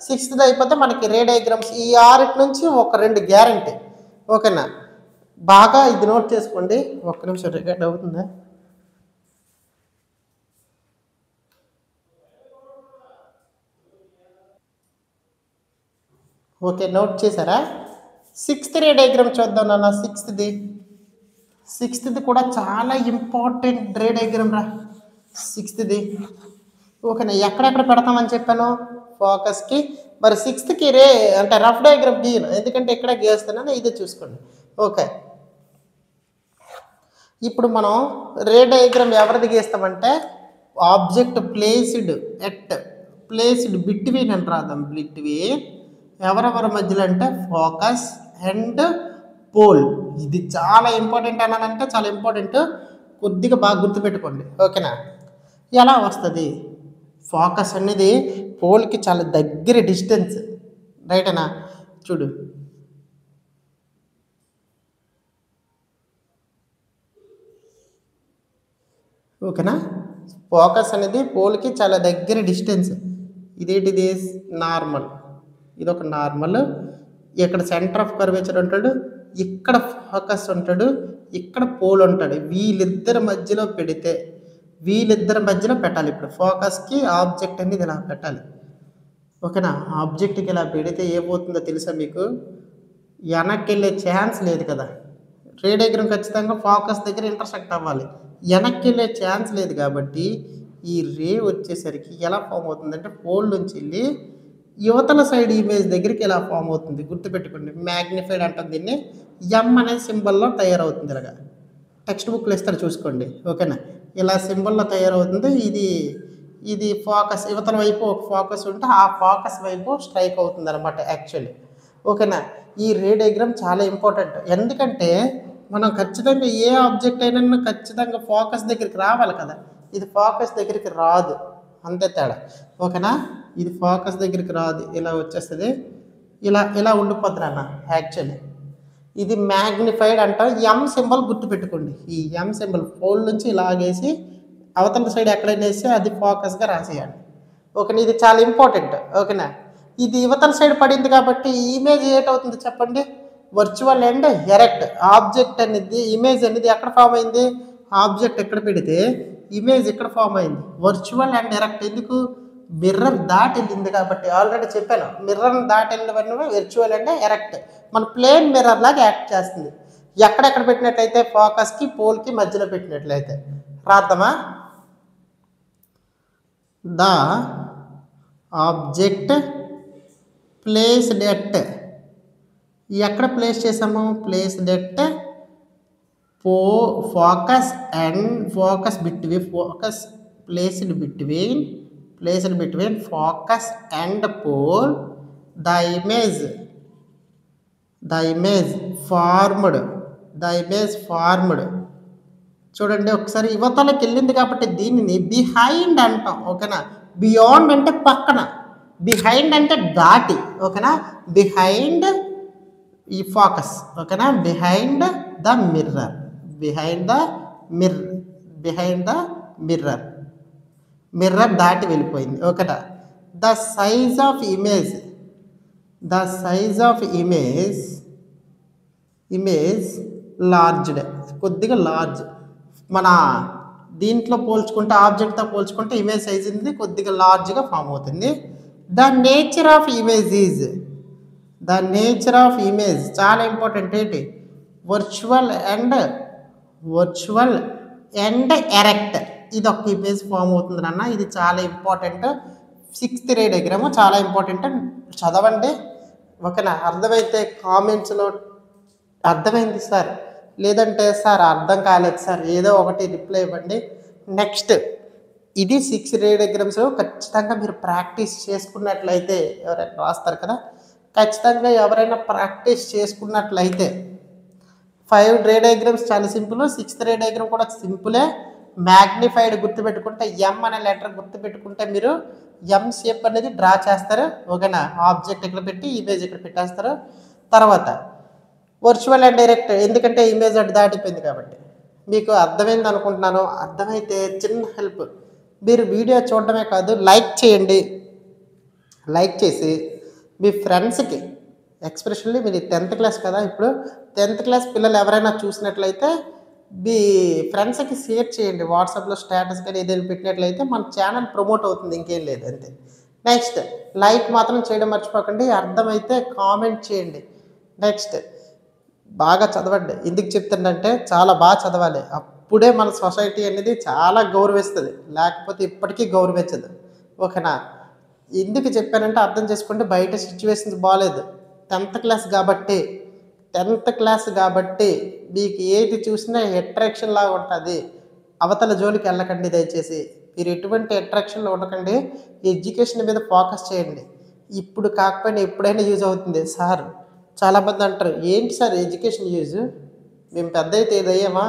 సిక్స్త్ది అయిపోతే మనకి రే డయాగ్రామ్స్ ఈ 6 నుంచి ఒక 2 గ్యారంటీ. ఓకేనా? బాగా ఇది నోట్ చేసుకోండి. ఒక్క నిమిషం రికార్డ్ అవుతుందా? ఓకే, నోట్ చేశారా? సిక్స్త్ రే డయాగ్రామ్ చూద్దాం నాన్న. సిక్స్త్ది కూడా చాలా ఇంపార్టెంట్ రే డయాగ్రామ్ రా సిక్స్త్ది. ఓకేనా? ఎక్కడెక్కడ పెడతామని చెప్పాను? ఫోకస్కి. మరి సిక్స్త్కి రే అంటే రఫ్ డయాగ్రామ్ గీయను, ఎందుకంటే ఎక్కడ గీస్తున్నాను, ఇదే చూసుకోండి. ఓకే, ఇప్పుడు మనం రే డయాగ్రామ్ ఎవరిది గీస్తామంటే ఆబ్జెక్ట్ ప్లేస్డ్ బిట్వీన్ అని రాద్దాం. బిట్వీన్ ఎవరెవరి మధ్యలో అంటే ఫోకస్ అండ్ పోల్. ఇది చాలా ఇంపార్టెంట్ అన్నానంటే చాలా ఇంపార్టెంట్, కొద్దిగా బాగా గుర్తుపెట్టుకోండి. ఓకేనా? ఎలా వస్తుంది? ఫోకస్ అనేది పోల్కి చాలా దగ్గర డిస్టెన్స్, రైటేనా? చూడు, ఓకేనా? ఫోకస్ అనేది పోల్కి చాలా దగ్గర డిస్టెన్స్. ఇదేంటిది? నార్మల్. ఇదొక నార్మల్. ఇక్కడ సెంటర్ ఆఫ్ కర్వేచర్ ఉంటాడు, ఇక్కడ ఫోకస్ ఉంటాడు, ఇక్కడ పోల్ ఉంటాడు. వీళ్ళిద్దరి మధ్యలో పెట్టాలి. ఇప్పుడు ఫోకస్కి ఆబ్జెక్ట్ అనేది ఇలా పెట్టాలి. ఓకేనా? ఆబ్జెక్ట్కి ఇలా పెడితే ఏమవుతుందో తెలుసా మీకు? వెనక్కి వెళ్ళే ఛాన్స్ లేదు కదా. రే డయాగ్రామ్ ఖచ్చితంగా ఫోకస్ దగ్గర ఇంటర్సెక్ట్ అవ్వాలి. వెనక్కి వెళ్ళే ఛాన్స్ లేదు కాబట్టి ఈ రే వచ్చేసరికి ఎలా ఫామ్ అవుతుందంటే పోల్ నుంచి వెళ్ళి యువతల సైడ్ ఇమేజ్ దగ్గరికి ఎలా ఫామ్ అవుతుంది గుర్తుపెట్టుకోండి. మ్యాగ్నిఫైడ్ అంటాం దీన్ని. ఎం అనే సింబల్లో తయారవుతుంది. ఇలాగా టెక్స్ట్ బుక్లో ఇస్తారు చూసుకోండి. ఓకేనా? ఇలా సింబల్లో తయారవుతుంది. ఇది ఫోకస్, యువతల వైపు ఒక ఫోకస్ ఉంటే ఆ ఫోకస్ వైపు స్ట్రైక్ అవుతుంది అనమాట యాక్చువల్లీ. ఓకేనా? ఈ రే డయాగ్రామ్ చాలా ఇంపార్టెంట్, ఎందుకంటే మనం ఖచ్చితంగా ఏ ఆబ్జెక్ట్ అయినా ఖచ్చితంగా ఫోకస్ దగ్గరికి రావాలి కదా. ఇది ఫోకస్ దగ్గరికి రాదు, అంతే తేడా. ఓకేనా? ఇది ఫోకస్ దగ్గరికి రాదు, ఇలా వచ్చేస్తుంది. ఇలా ఇలా ఉండిపోద్ది అన్న యాక్చువల్లీ. ఇది మ్యాగ్నిఫైడ్ అంటాం. ఎం సింబల్ గుర్తుపెట్టుకోండి. ఈ ఎం సింబల్ ఫోల్డ్ నుంచి ఇలాగేసి అవతల సైడ్ ఎక్కడైనా వేస్తే అది ఫోకస్గా రాసేయాలి. ఓకేనా, ఇది చాలా ఇంపార్టెంట్. ఓకేనా, ఇది యువతల సైడ్ పడింది కాబట్టి ఈ ఇమేజ్ ఏటవుతుంది చెప్పండి, వర్చువల్ అండ్ ఎరెక్ట్. ఆబ్జెక్ట్ అనేది ఇమేజ్ అనేది ఎక్కడ ఫామ్ అయింది, ఆబ్జెక్ట్ ఎక్కడ పెడితే ఇమేజ్ ఇక్కడ ఫామ్ అయింది. వర్చువల్ అండ్ ఎరెక్ట్ ఎందుకు, మిర్రర్ దాటి వెళ్ళింది కాబట్టి. ఆల్రెడీ చెప్పాను, మిర్రర్ దాటి వెళ్ళినవన్నీ వర్చువల్ అండ్ ఎరెక్ట్. మన ప్లేన్ మిర్రర్ లాగా యాక్ట్ చేస్తుంది. ఎక్కడెక్కడ పెట్టినట్లయితే ఫోకస్కి పోల్కి మధ్యలో పెట్టినట్లయితే. రాద్దామా, ద ఆబ్జెక్ట్ ప్లేస్డ్ ఎట్, ఎక్కడ ప్లేస్ చేసాము, placed at focus and focus between focus placed between focus and pole the image formed. చూడండి ఒకసారి యువతలకి వెళ్ళింది కాబట్టి దీనిని బిహైండ్ అంటాం. ఓకేనా, బియాండ్ అంటే పక్కన, బిహైండ్ అంటే దాటి. ఓకేనా, బిహైండ్ ఈ ఫోకస్. ఓకేనా, బిహైండ్ ద మిర్రర్, మిర్రర్ దాటి వెళ్ళిపోయింది. ఓకేనా, ద సైజ్ ఆఫ్ ఇమేజ్ లార్జ్డ్, కొద్దిగా లార్జ్. మన దీంట్లో పోల్చుకుంటే ఆబ్జెక్ట్తో పోల్చుకుంటే ఇమేజ్ సైజ్ అనేది కొద్దిగా లార్జ్గా ఫామ్ అవుతుంది. ద నేచర్ ఆఫ్ ఇమేజ్ చాలా ఇంపార్టెంట్. ఏంటి, వర్చువల్ అండ్ ఎరెక్ట్. ఇది ఒక ఇమేజ్ ఫామ్ అవుతుంది అన్న. ఇది చాలా ఇంపార్టెంట్. 6th రే డయాగ్రామ్ చాలా ఇంపార్టెంట్, చదవండి. ఓకేనా, అర్థమైతే కామెంట్స్లో అర్థమైంది సార్, లేదంటే సార్ అర్థం కాలేదు సార్ ఏదో ఒకటి రిప్లై ఇవ్వండి. నెక్స్ట్ ఇది 6 రే డయాగ్రామ్స్ ఖచ్చితంగా మీరు ప్రాక్టీస్ చేసుకున్నట్లయితే, ఎవరైనా రాస్తారు కదా, ఖచ్చితంగా ఎవరైనా ప్రాక్టీస్ చేసుకున్నట్లయితే 5 రే డయాగ్రామ్స్ చాలా సింపుల్, 6th రే డయాగ్రామ్ కూడా సింపులే. మ్యాగ్నిఫైడ్ గుర్తుపెట్టుకుంటే, ఎం అనే లెటర్ గుర్తుపెట్టుకుంటే మీరు ఎం షేప్ అనేది డ్రా చేస్తారు. ఓకేనా, ఆబ్జెక్ట్ ఇక్కడ పెట్టి ఇమేజ్ ఇక్కడ పెట్టేస్తారు. తర్వాత వర్చువల్ అండ్ డైరెక్ట్, ఎందుకంటే ఇమేజ్ అటు దాటిపోయింది కాబట్టి. మీకు అర్థమైంది అనుకుంటున్నాను. అర్థమైతే చిన్న హెల్ప్, మీరు వీడియో చూడడమే కాదు లైక్ చేయండి. లైక్ చేసి మీ ఫ్రెండ్స్కి, ఎక్స్పెషల్లీ మీరు 10th క్లాస్ కదా, ఇప్పుడు 10th క్లాస్ పిల్లలు ఎవరైనా చూసినట్లయితే మీ ఫ్రెండ్స్కి షేర్ చేయండి. వాట్సాప్లో స్టేటస్ కానీ ఏదైనా పెట్టినట్లయితే మన ఛానల్ ప్రమోట్ అవుతుంది, ఇంకేం లేదు అంతే. నెక్స్ట్ లైక్ మాత్రం చేయడం మర్చిపోకండి. అర్థమైతే కామెంట్ చేయండి. నెక్స్ట్ బాగా చదవండి. ఎందుకు చెప్తుందంటే చాలా బాగా చదవాలి, అప్పుడే మన సొసైటీ అనేది చాలా గౌరవిస్తుంది, లేకపోతే ఇప్పటికీ గౌరవించదు. ఓకేనా, ఎందుకు చెప్పానంటే అర్థం చేసుకుంటే బయట సిచ్యువేషన్స్ బాగాలేదు. 10th క్లాస్ కాబట్టి మీకు ఏది చూసినా అట్రాక్షన్ లాగా ఉంటుంది. అవతల జోలికి వెళ్ళకండి దయచేసి. మీరు ఎటువంటి అట్రాక్షన్లో ఉండకండి. ఎడ్యుకేషన్ మీద ఫోకస్ చేయండి. ఇప్పుడు కాకపోయినా ఎప్పుడైనా యూజ్ అవుతుంది. సార్ చాలామంది అంటారు, ఏంటి సార్ ఎడ్యుకేషన్ యూజ్, మేము పెద్ద అయితే ఏదయ్యామా,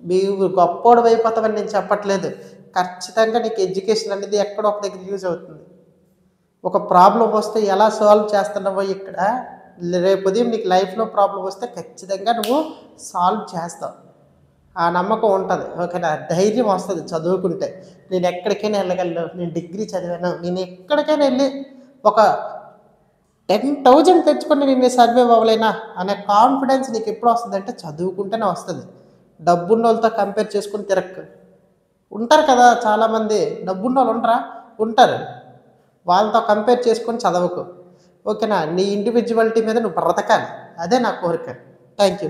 మీరు గొప్పోడు అయిపోతామని నేను చెప్పట్లేదు. ఖచ్చితంగా నీకు ఎడ్యుకేషన్ అనేది ఎక్కడో ఒక దగ్గర యూజ్ అవుతుంది. ఒక ప్రాబ్లం వస్తే ఎలా సాల్వ్ చేస్తున్నావో ఇక్కడ, రేపు ఉదయం నీకు లైఫ్లో ప్రాబ్లం వస్తే ఖచ్చితంగా నువ్వు సాల్వ్ చేస్తావు. ఆ నమ్మకం ఉంటుంది. ఓకేనా, ధైర్యం వస్తుంది చదువుకుంటే. నేను ఎక్కడికైనా వెళ్ళగలను, నేను డిగ్రీ చదివాను, నేను ఎక్కడికైనా వెళ్ళి ఒక 10,000 తెచ్చుకొని నేను సర్వైవ్ అవ్వలేనా అనే కాన్ఫిడెన్స్ నీకు ఎప్పుడు వస్తుంది అంటే చదువుకుంటేనే వస్తుంది. డబ్బున్న వాళ్ళతో కంపేర్ చేసుకుని తిరక్కు. ఉంటారు కదా చాలామంది, డబ్బున్న వాళ్ళు ఉంటారు, వాళ్ళతో కంపేర్ చేసుకొని చదవకు. ఓకేనా, నీ ఇండివిజువాలిటీ మీద నువ్వు బ్రతకాలి, అదే నా కోరిక. Thank you.